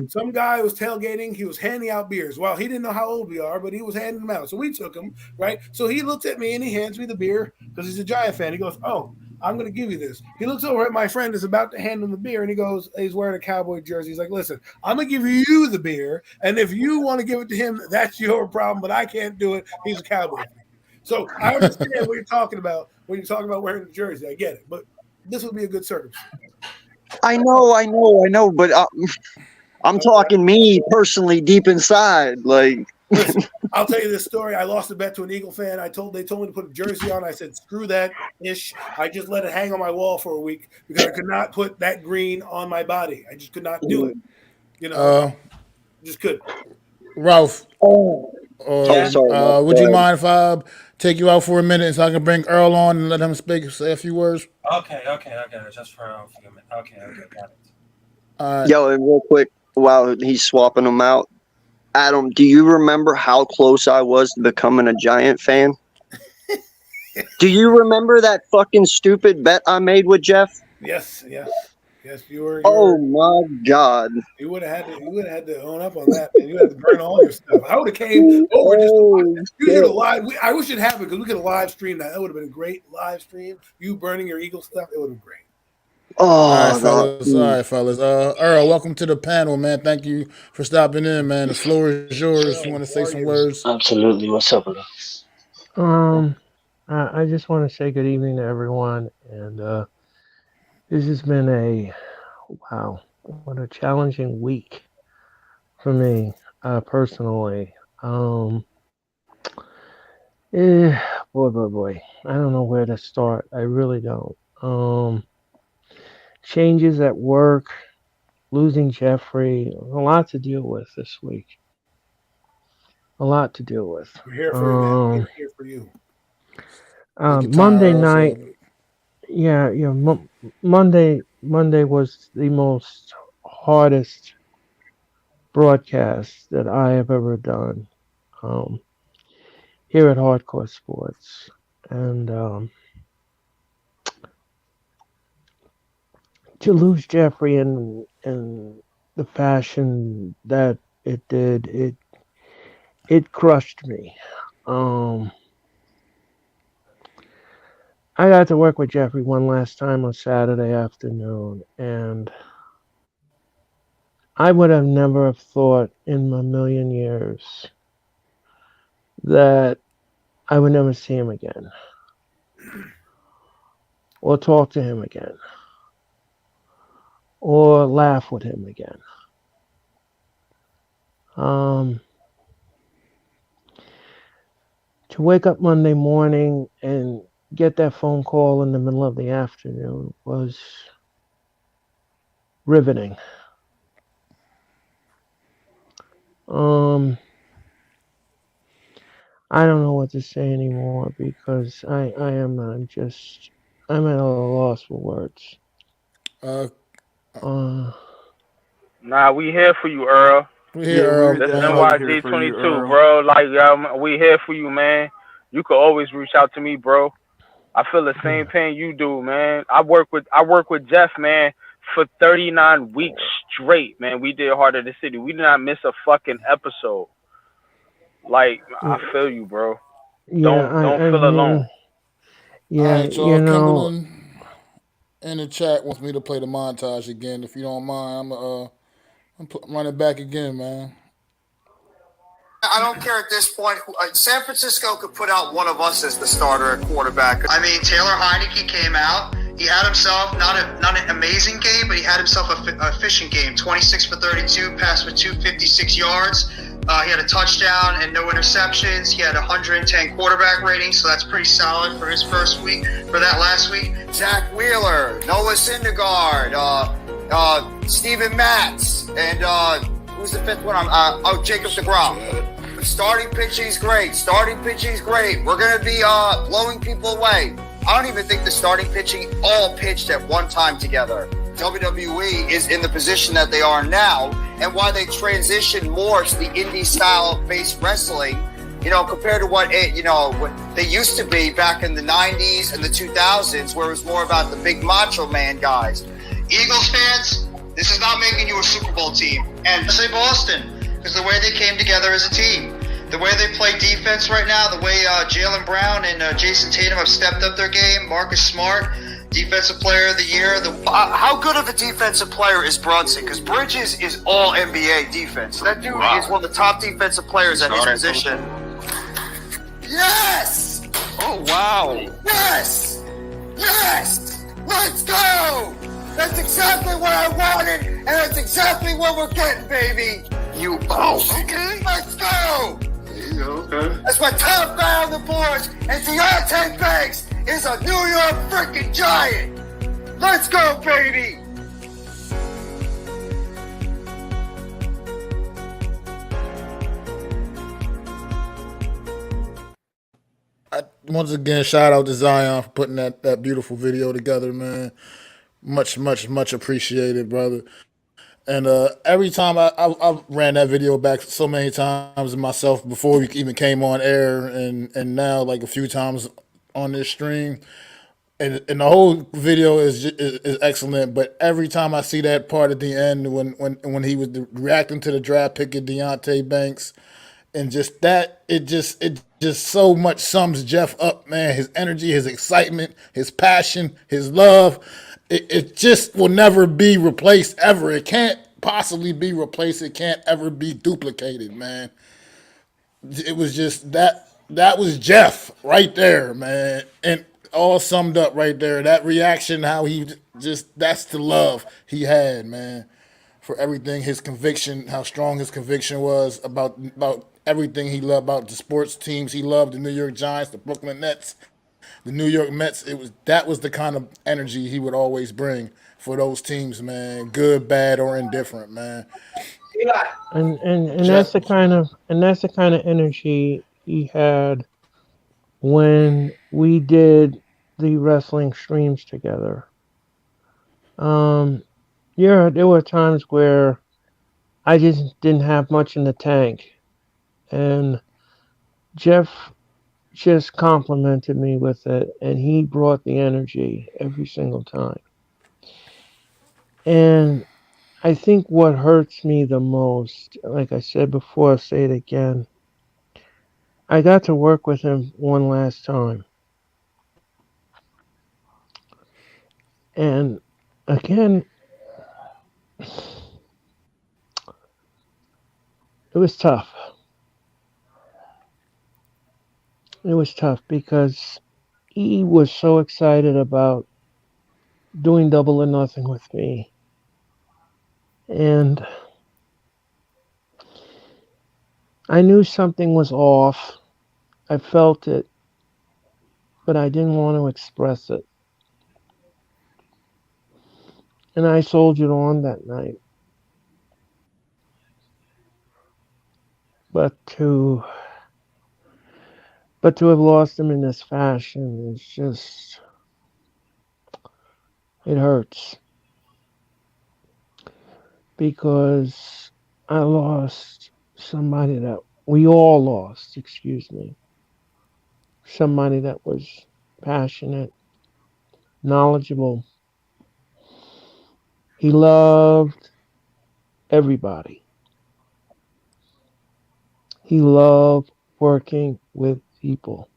Some guy was tailgating. He was handing out beers. Well, he didn't know how old we are, but he was handing them out. So we took them, right? So he looks at me and he hands me the beer because he's a Giant fan. He goes, "Oh, I'm going to give you this." He looks over at my friend is about to hand him the beer, and he goes, he's wearing a Cowboy jersey. He's like, "Listen, I'm going to give you the beer, and if you want to give it to him, that's your problem, but I can't do it. He's a Cowboy fan." So I understand what you're talking about when you're talking about wearing the jersey. I get it, but this would be a good circumstance. I know, but I'm talking me personally deep inside. Like, listen, I'll tell you this story. I lost a bet to an Eagle fan. They told me to put a jersey on. I said, "Screw that ish." I just let it hang on my wall for a week because I could not put that green on my body. I just could not do it. You know, just couldn't. Ralph. Sorry. Would you mind if I take you out for a minute so I can bring Earl on and let him say a few words? Okay. Just for a few minutes. Okay, got it. Yo, and real quick, while he's swapping them out, Adam, do you remember how close I was to becoming a Giant fan? Do you remember that fucking stupid bet I made with Jeff? Yes, you were. Oh my God! You would have had to own up on that, man. You had to burn all your stuff. I would have came over just live. I wish it happened because we could have live streamed that. That would have been a great live stream. You burning your Eagle stuff, it would have been great. All right, fellas. Earl, welcome to the panel, man. Thank you for stopping in, man. The floor is yours. You want to say some words? Absolutely. What's up, bro? I just want to say good evening to everyone, and this has been what a challenging week for me personally. Boy. I don't know where to start. I really don't. Changes at work, losing Jeffrey, a lot to deal with this week. A lot to deal with. We're here for you, man. We're here for you. Monday night, Monday was the most hardest broadcast that I have ever done here at Hardcore Sports, and to lose Jeffrey in the fashion that it did, it crushed me. I got to work with Jeffrey one last time on Saturday afternoon, and I would have never have thought in my million years that I would never see him again or talk to him again or laugh with him again. To wake up Monday morning and get that phone call in the middle of the afternoon was riveting. I don't know what to say anymore because I'm at a loss for words. Nah, we here for you, Earl. We here, Earl. That's NYG22, bro. Like, we here for you, man. You can always reach out to me, bro. I feel the same pain you do, man. I work with Jeff, man, for 39 weeks straight, man. We did Heart of the City. We did not miss a fucking episode. Like, I feel you, bro. Don't feel alone. Yeah, right, in the chat wants me to play the montage again. If you don't mind, I'm run it back again, man. I don't care at this point. San Francisco could put out one of us as the starter at quarterback. I mean, Taylor Heineke came out. He had himself not an amazing game, but he had himself a efficient game. 26 for 32, passed for 256 yards. He had a touchdown and no interceptions. He had 110 quarterback rating, so that's pretty solid for his first week. For that last week, Zach Wheeler, Noah Syndergaard, Steven Matz, and who's the fifth one? Jacob DeGrom. Starting pitching's great. We're going to be blowing people away. I don't even think the starting pitching all pitched at one time together. WWE is in the position that they are now, and why they transitioned more to the indie style based wrestling, compared to what they used to be back in the 90s and the 2000s, where it was more about the big macho man guys. Eagles fans, this is not making you a Super Bowl team. And I say Boston, because the way they came together as a team, the way they play defense right now, the way Jaylen Brown and Jason Tatum have stepped up their game, Marcus Smart, Defensive Player of the Year. How good of a defensive player is Brunson? Because Bridges is all NBA defense. That dude is one of the top defensive players at his position. Yes! Oh, wow. Yes! Let's go! That's exactly what I wanted, and that's exactly what we're getting, baby. Okay. Let's go! Okay. That's my top guy on the boards, and Deontay Banks is a New York freaking Giant. Let's go, baby! Once again, shout out to Zion for putting that beautiful video together, man. Much appreciated, brother. And every time I ran that video back so many times myself before we even came on air, and now like a few times on this stream, and the whole video is excellent. But every time I see that part at the end when he was reacting to the draft pick of Deontay Banks, and just that it just so much sums Jeff up, man. His energy, his excitement, his passion, his love. It just will never be replaced ever. It can't possibly be replaced. It can't ever be duplicated, man. It was just that was Jeff right there, man. And all summed up right there. That reaction, how he that's the love he had, man, for everything, his conviction, how strong his conviction was about everything he loved about the sports teams he loved, the New York Giants, the Brooklyn Nets, the New York Mets. That was the kind of energy he would always bring for those teams, man. Good, bad, or indifferent, man. And that's the kind of energy he had when we did the wrestling streams together. There were times where I just didn't have much in the tank, and Jeff just complimented me with it, and he brought the energy every single time. And I think what hurts me the most, like I said before, I'll say it again, I got to work with him one last time. And again, it was tough. It was tough because he was so excited about doing Double or Nothing with me. And I knew something was off. I felt it, but I didn't want to express it. And I soldiered on that night. But to have lost him in this fashion is just, it hurts. Because I lost somebody that we all lost, somebody that was passionate, knowledgeable. He loved everybody. He loved working with people.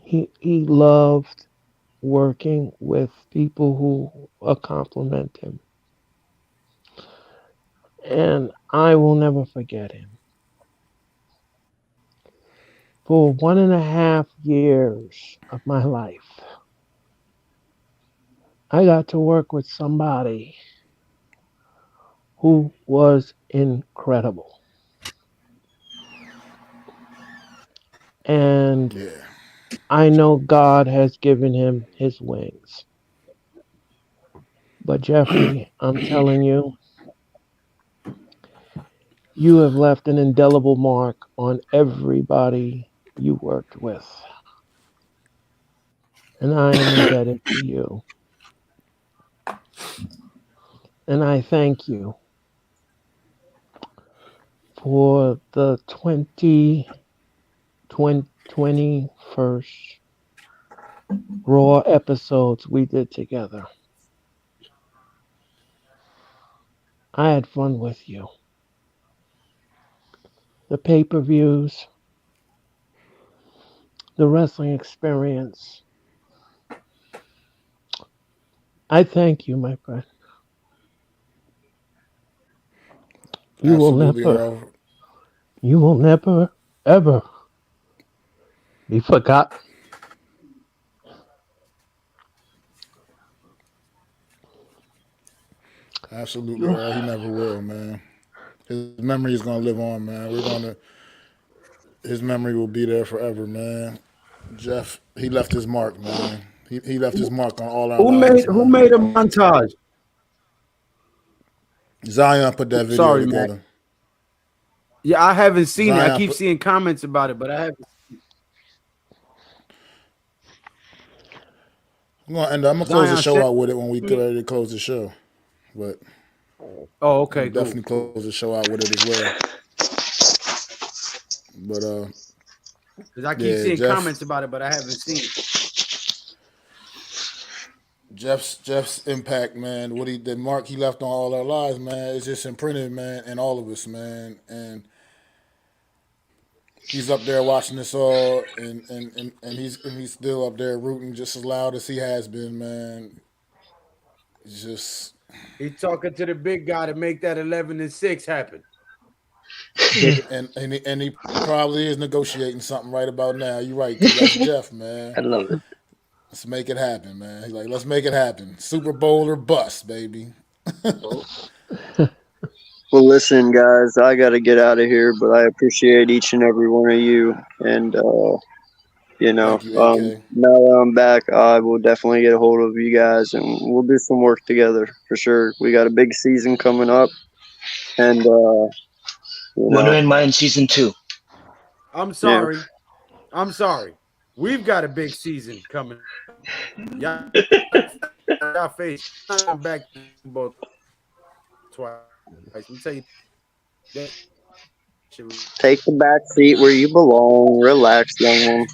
He loved working with people who compliment him. And I will never forget him. For 1.5 years of my life, I got to work with somebody who was incredible. And Yeah. I know God has given him his wings. But Jeffrey, I'm telling you, you have left an indelible mark on everybody you worked with. And I am indebted to you. And I thank you for the 21st Raw episodes we did together. I had fun with you. The pay-per-views, the wrestling experience. I thank you, my friend. You will Absolutely, never, Harold. you will never, ever be forgotten. Absolutely, You, Earl. He never will, man. His memory is gonna live on, man. His memory will be there forever, man. Jeff, he left his mark, man. He left his mark on all our lives, Who man. made a montage? Zion put that video Sorry, Mac. together. Yeah, I haven't seen it. I Zion keep put. seeing comments about it, but I haven't. I'm gonna close the Zion show sent out with it when we get me. ready to close the show. But Oh, I'm gonna okay, cool, definitely cool. close the show out with it as well. But Because I keep yeah, seeing comments about it, but I haven't seen it. Jeff's impact, man. The mark he left on all our lives, man, is just imprinted, man, in all of us, man. And he's up there watching us all, and he's still up there rooting just as loud as he has been, man. It's just He's talking to the big guy to make that 11-6 happen. and he probably is negotiating something right about now. You're right, T. That's Jeff, man. I love it. Let's make it happen, man. He's like, let's make it happen. Super Bowl or bust, baby. Well, listen, guys, I got to get out of here, but I appreciate each and every one of you. And, Thank you, AK. now that I'm back, I will definitely get a hold of you guys and we'll do some work together for sure. We got a big season coming up. And, We're doing mine season 2. I'm sorry. We've got a big season coming. Y'all face. I'm back both twice. Let me tell you that. take the back seat where you belong. Relax, young one.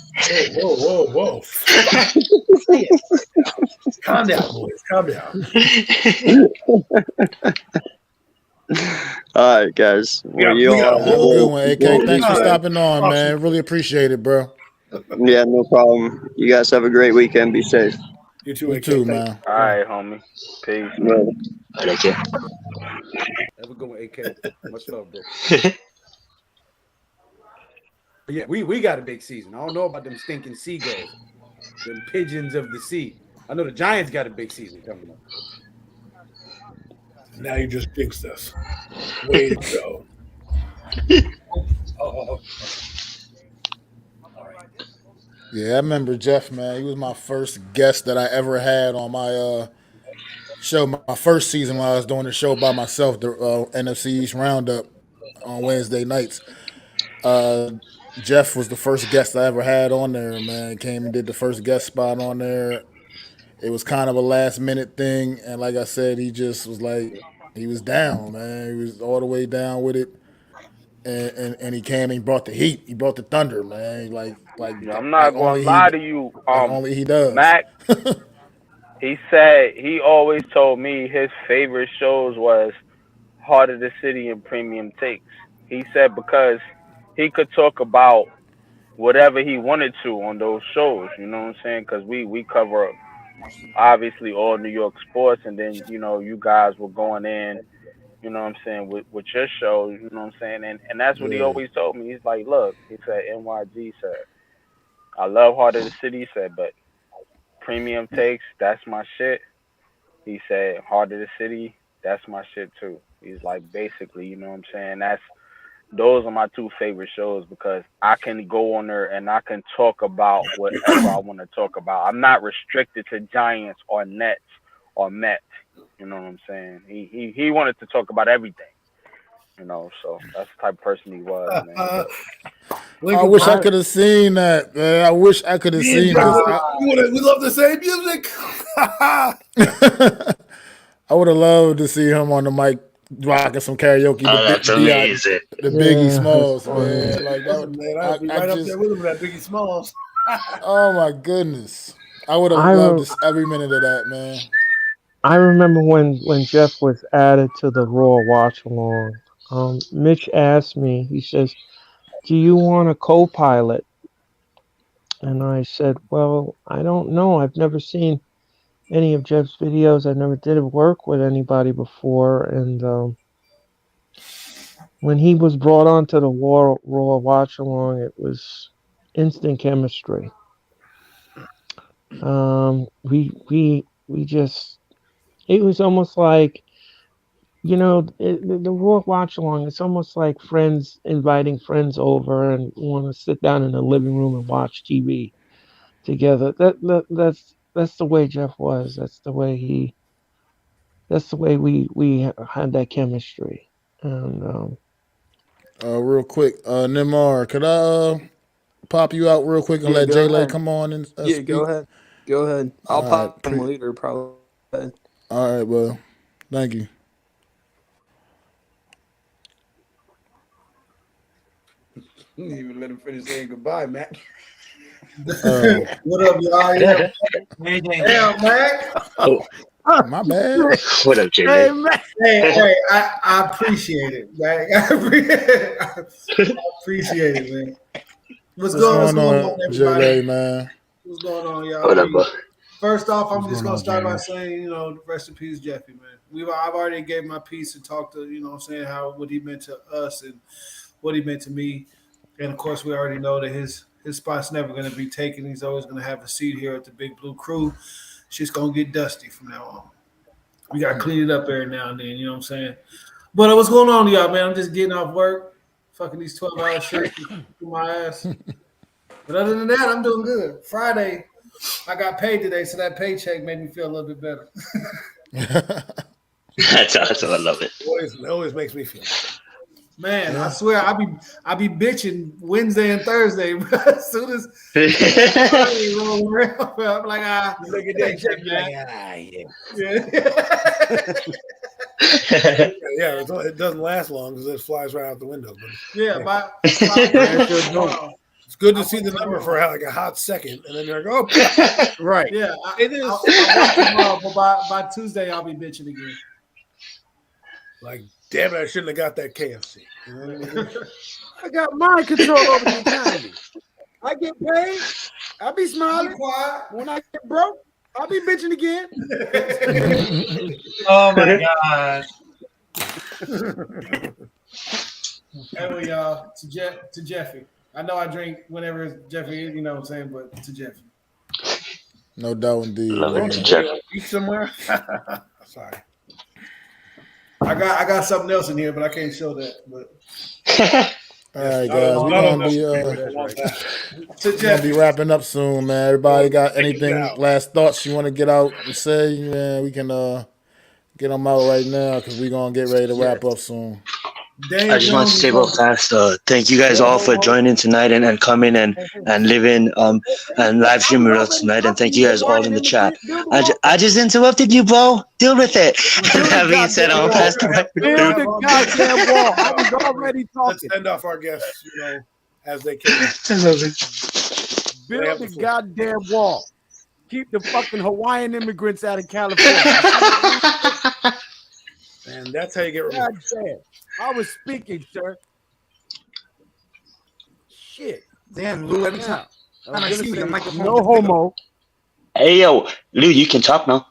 Whoa. Calm down, boys. Calm down. All right, guys. Well, you all Have a good one, AK. Thanks for All right. stopping on, man. Really appreciate it, bro. Yeah, no problem. You guys have a great weekend. Be safe. You too, You AK. too, Thanks. man. All right, homie. Peace. Yeah. I like it. Have a good one, AK. Much love, bro. But yeah, we got a big season. I don't know about them stinking seagulls, them pigeons of the sea. I know the Giants got a big season coming up. Now you just jinxed us. Way to go. Oh. Yeah, I remember Jeff, man. He was my first guest that I ever had on my show. My first season when I was doing the show by myself, the NFC East Roundup on Wednesday nights. Jeff was the first guest I ever had on there, man. Came and did the first guest spot on there. It was kind of a last minute thing, and like I said, he just was like, he was down, man. He was all the way down with it, and he came and he brought the heat. He brought the thunder, man. Yeah, I'm not gonna lie to you, only he does. Mac. He said he always told me his favorite shows was Heart of the City and Premium Takes. He said because he could talk about whatever he wanted to on those shows. You know what I'm saying? Because we cover obviously all New York sports, and then you guys were going in. You know what I'm saying, with your show, you know what I'm saying? And that's what he Yeah. always told me. He's like, look, he said, NYG said, I love Heart of the City, he said, but premium takes, that's my shit. He said, Heart of the City, that's my shit too. He's like, basically, you know what I'm saying? Those are my two favorite shows because I can go on there and I can talk about whatever I want to talk about. I'm not restricted to Giants or Nets or Mets. You know what I'm saying? He wanted to talk about everything. So that's the type of person he was, man. I wish I could have seen that, man. I wish I could have seen this. We love the same music. I would have loved to see him on the mic rocking some karaoke. That's amazing. The Biggie Smalls, man. Like that. Man, I'd be right up there with him, that Biggie Smalls. Oh my goodness, I would have loved every minute of that, man. I remember when Jeff was added to the Raw Watch Along. Mitch asked me. He says, "Do you want a co-pilot?" And I said, "Well, I don't know. I've never seen any of Jeff's videos. I never did work with anybody before." And when he was brought onto the Raw Watch Along, it was instant chemistry. We just, it was almost like, the Raw Watch Along. It's almost like friends inviting friends over and want to sit down in the living room and watch TV together. That's the way Jeff was. That's the way we had that chemistry. And real quick, Nimar, could I pop you out real quick and let J-Lay come on and speak? Go ahead. I'll pop him later, probably. All right, well, thank you. You didn't even let him finish saying goodbye, Mac. What up, y'all? Yeah. Damn, Mac. Oh, my bad. What up, Jay? Hey, Mac. Hey, I appreciate it, Mac. I appreciate it, man. What's going on, everybody? Man? What's going on, y'all? What up, bro? First off, I'm just gonna start by saying, rest in peace, Jeffy, man. I've already gave my piece and talked to, what I'm saying, what he meant to us and what he meant to me. And of course, we already know that his spot's never going to be taken. He's always going to have a seat here at the Big Blue Crew. She's going to get dusty from now on. We got to clean it up every now and then, you know what I'm saying? But what's going on, y'all, man? I'm just getting off work, fucking these 12-hour shifts through my ass. But other than that, I'm doing good. Friday, I got paid today, so that paycheck made me feel a little bit better. That's awesome. I love it. It always makes me feel better. Man, I swear I be bitching Wednesday and Thursday, but as soon as Friday roll around, I'm like, look at that check, yeah, it doesn't last long because it flies right out the window. But yeah, it's good to see the number for like a hot second, and then they're like, oh, right. Yeah, it is. I'll but by Tuesday I'll be bitching again. Like, damn it, I shouldn't have got that KFC. You know what I mean? I got mind control over the economy. I get paid, I'll be smiling. When I get broke, I'll be bitching again. Oh my God. Anyway, y'all, to Jeffy. I know I drink whenever it's Jeffy, you know what I'm saying, but to Jeffy. No doubt indeed. Love it to Jeffy. Eat somewhere? Sorry. I got something else in here, but I can't show that. But all right, guys, we're gonna be wrapping up soon, man. Everybody got anything last thoughts you want to get out and say? Man, we can get them out right now because we're gonna get ready to wrap up soon. I just want to say real fast, thank you guys all for joining tonight and coming and living and live streaming with us tonight, and thank you guys all in the chat. I just interrupted you, bro. Deal with it. That being said, I'm past the mic. Build the goddamn wall. I was already talking. Let's send off our guests, as they can. Build the goddamn wall. Keep the fucking Hawaiian immigrants out of California. And that's how you get rid of it. I was speaking, sir. Shit. Damn, Lou, every time I see the microphone. No homo. Hey, yo, Lou, you can talk now.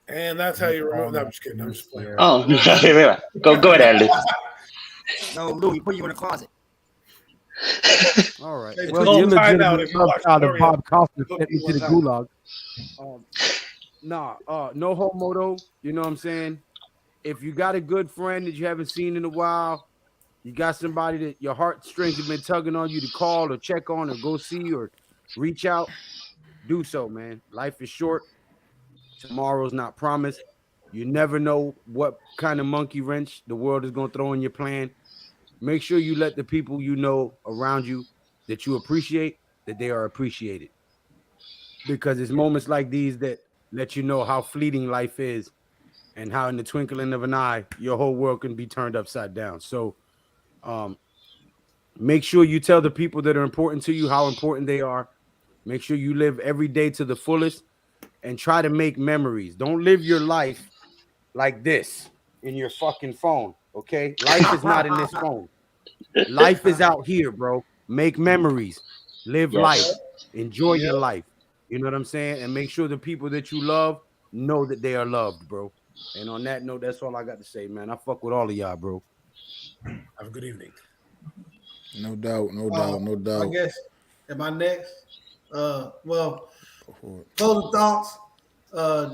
And that's how you remove. No, I'm just kidding. I'm just playing. Oh, go ahead, Lou. No, Lou, he put you in a closet. All right. They Well, put the you in timeout illegitimate if you love watch child of Oreo. Bob Costas Put sent me people to the in gulag. No homo. You know what I'm saying? If you got a good friend that you haven't seen in a while, you got somebody that your heartstrings have been tugging on you to call or check on or go see or reach out, do so, man. Life is short. Tomorrow's not promised. You never know what kind of monkey wrench the world is going to throw in your plan. Make sure you let the people you know around you that you appreciate, that they are appreciated. Because it's moments like these that let you know how fleeting life is and how in the twinkling of an eye, your whole world can be turned upside down. So make sure you tell the people that are important to you how important they are. Make sure you live every day to the fullest and try to make memories. Don't live your life like this in your fucking phone, okay? Life is not in this phone. Life is out here, bro. Make memories. Live life. Enjoy your life. You know what I'm saying? And make sure the people that you love know that they are loved, bro. And on that note, that's all I got to say, man. I fuck with all of y'all, bro. Have a good evening. No doubt, no doubt, no doubt. I guess, am I next? Well, closing thoughts.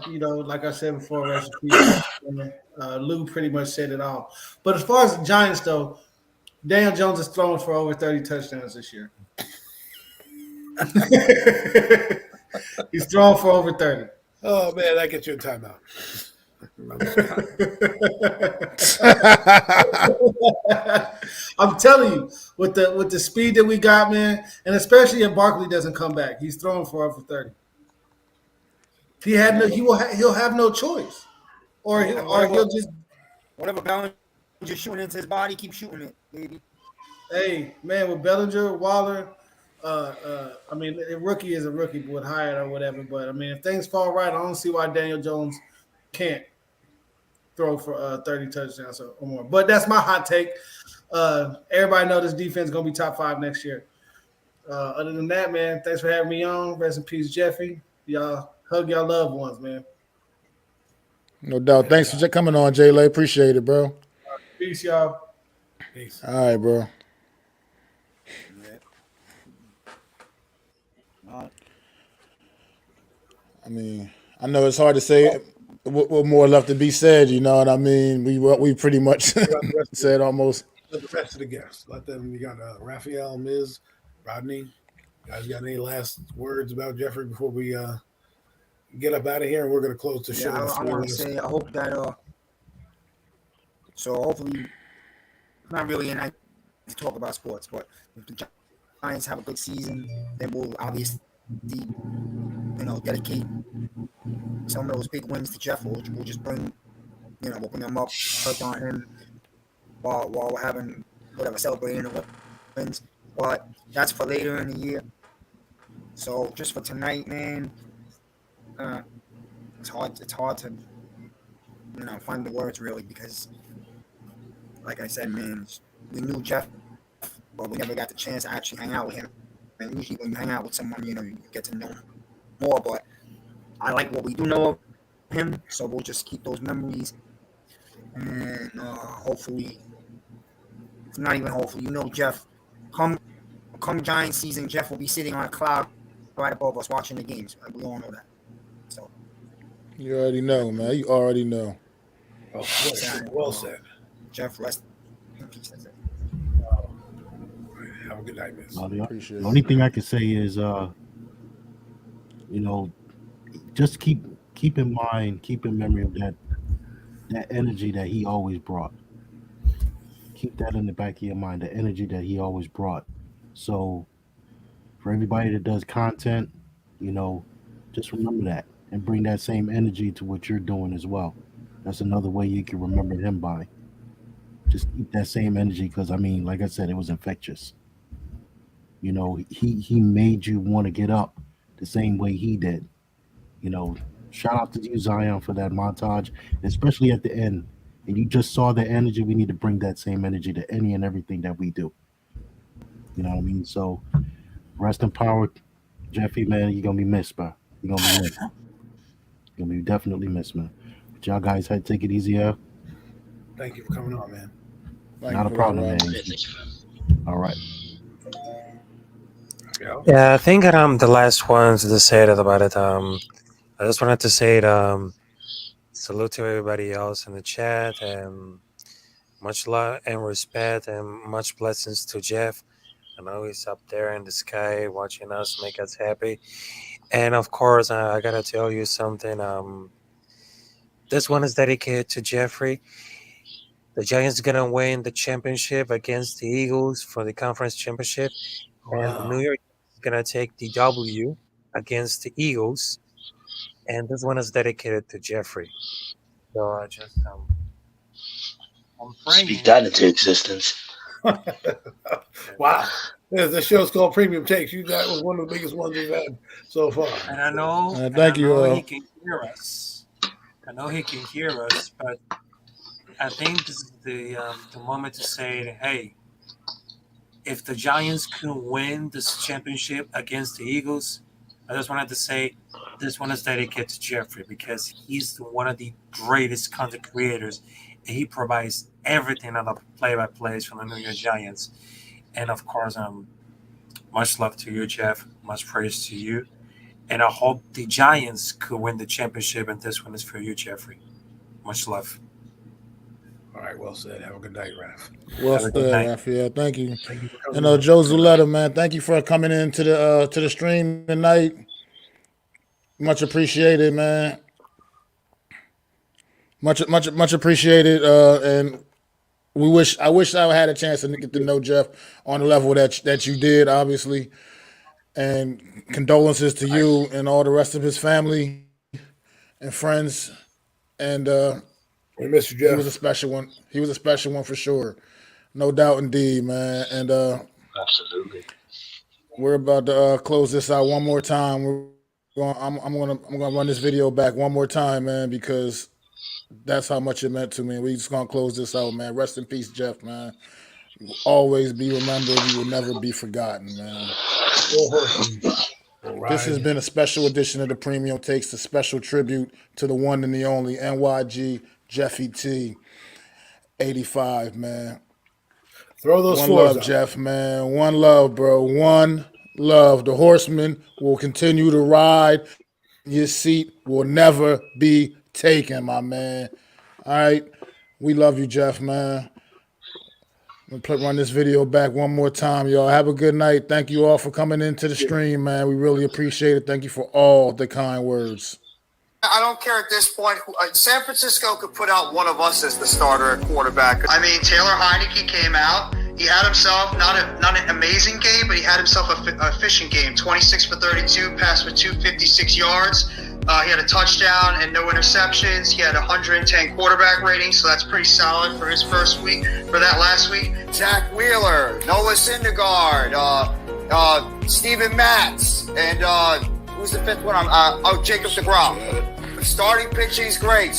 You know, like I said before, rest in peace. Lou pretty much said it all. But as far as the Giants, though, Daniel Jones is throwing for over 30 touchdowns this year. He's throwing for over 30. Oh man, that gets you a timeout. I'm telling you, with the speed that we got, man, and especially if Barkley doesn't come back, he's throwing for over 30. He'll have no choice, or he'll just whatever Bellinger's shooting into his body, keep shooting it, baby. Hey man, with Bellinger, Waller, I mean, a rookie is a rookie with hired or whatever. But I mean, if things fall right, I don't see why Daniel Jones can't throw for 30 touchdowns or more. But that's my hot take. Everybody know this defense is gonna be top 5 next year. Other than that, man, thanks for having me on. Rest in peace, Jeffy. Y'all hug y'all loved ones, man. No doubt. Thanks for coming on, J-Lay. Appreciate it, bro. Peace, y'all. Peace. All right, bro. I mean, I know it's hard to say what more left to be said. You know what I mean? We pretty much said almost. Let the rest of the guests. Let them. You got Raphael, Miz, Rodney. You guys got any last words about Jeffrey before we get up out of here? And we're gonna close the show. I want to say I hope that so hopefully not really in to talk about sports, but if the Giants have a good season, then we'll obviously dedicate some of those big wins to Jeff. We'll just bring we'll bring them up, touch on him while we're having whatever celebrating the wins. But that's for later in the year. So just for tonight, man, it's hard to find the words really, because like I said, man, we knew Jeff, but we never got the chance to actually hang out with him. And usually when you hang out with someone, you get to know more. But I like what we do know of him, so we'll just keep those memories. And hopefully, it's not even hopefully, Jeff, come Giants season, Jeff will be sitting on a cloud right above us watching the games. We all know that. So you already know, man. You already know. Well said. Jeff, rest in peace. That's it. Have a good night, Miss. The only thing I can say is, just keep in mind, keep in memory of that energy that he always brought. Keep that in the back of your mind, the energy that he always brought. So for everybody that does content, just remember that and bring that same energy to what you're doing as well. That's another way you can remember him by. Just keep that same energy, because like I said, it was infectious. He made you want to get up the same way he did. Shout out to you, Zion, for that montage, especially at the end. And you just saw the energy. We need to bring that same energy to any and everything that we do. You know what I mean? So rest in power, Jeffy, man. You're going to be missed, bro. You're gonna be missed. You're gonna be definitely missed, man. But y'all guys had to take it easy, yeah. Thank you for coming on, man. Not a problem, man. All right. Yeah, I think that I'm the last ones to say it about it. I just wanted to say it. Salute to everybody else in the chat, and much love and respect, and much blessings to Jeff. I know he's up there in the sky watching us, make us happy. And of course, I gotta tell you something. This one is dedicated to Jeffrey. The Giants gonna win the championship against the Eagles for the conference championship, and the New York is gonna take the W against the Eagles. And this one is dedicated to Jeffrey. So I just I'm praying. Speak that into existence. Wow. The show's called Premium Takes. That was one of the biggest ones we've had so far. And I know, thank you. He can hear us. I know he can hear us, but I think this is the moment to say that, hey, if the Giants can win this championship against the Eagles, I just wanted to say this one is dedicated to Jeffrey because he's one of the greatest content creators, and he provides everything on the play-by-plays from the New York Giants. And of course, much love to you, Jeff. Much praise to you. And I hope the Giants could win the championship, and this one is for you, Jeffrey. Much love. All right, well said. Have a good night, Raph. Well said, Raphael. Thank you. And Joe Zuleta, man, thank you for coming into the stream tonight. Much appreciated, man. Much appreciated. And I wish I had a chance to get to know Jeff on the level that you did, obviously. And condolences to you and all the rest of his family and friends. And we miss you, Jeff. He was a special one. He was a special one for sure. No doubt indeed, man. And absolutely. We're about to close this out one more time. I'm gonna run this video back one more time, man, because that's how much it meant to me. We just gonna close this out, man. Rest in peace, Jeff, man. You will always be remembered. You will never be forgotten, man. This has been a special edition of the Premium Takes, a special tribute to the one and the only NYGJeffyT 85, man. Throw those one floors love, up. Jeff, man. One love, bro. One love. The Horsemen will continue to ride. Your seat will never be taken, my man. All right. We love you, Jeff, man. I'm going to run this video back one more time, y'all. Have a good night. Thank you all for coming into the stream, man. We really appreciate it. Thank you for all the kind words. I don't care at this point. San Francisco could put out one of us as the starter at quarterback. I mean, Taylor Heineke came out. He had himself not an amazing game, but he had himself a efficient game. 26 for 32, passed for 256 yards. He had a touchdown and no interceptions. He had 110 quarterback rating, so that's pretty solid for his first week. For that last week, Zach Wheeler, Noah Syndergaard, Steven Matz, and who's the fifth one? Jacob DeGrom. Starting pitching's great.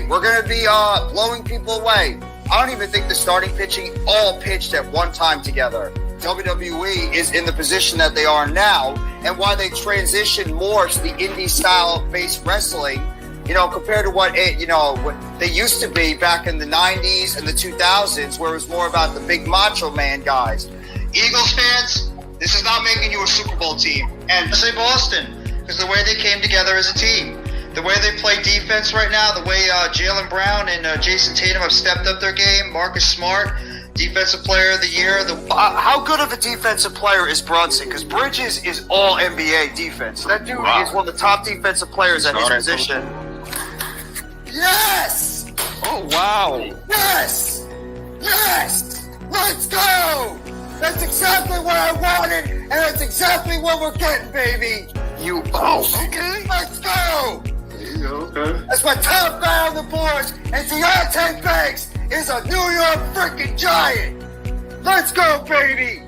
We're going to be blowing people away. I don't even think the starting pitching all pitched at one time together. WWE is in the position that they are now, and why they transition more to the indie style based wrestling, compared to what they used to be back in the 90s and the 2000s, where it was more about the big macho man guys. Eagles fans, this is not making you a Super Bowl team. And I say Boston, because the way they came together as a team, the way they play defense right now, the way Jaylen Brown and Jason Tatum have stepped up their game, Marcus Smart, Defensive Player of the Year. How good of a defensive player is Brunson? Because Bridges is all NBA defense. That dude is one of the top defensive players at his position. Yes! Oh, wow. Yes! Let's go! That's exactly what I wanted, and that's exactly what we're getting, baby. Okay. Let's go! Okay. That's my top guy on the boards, and Deontay Banks is a New York freaking Giant. Let's go, baby!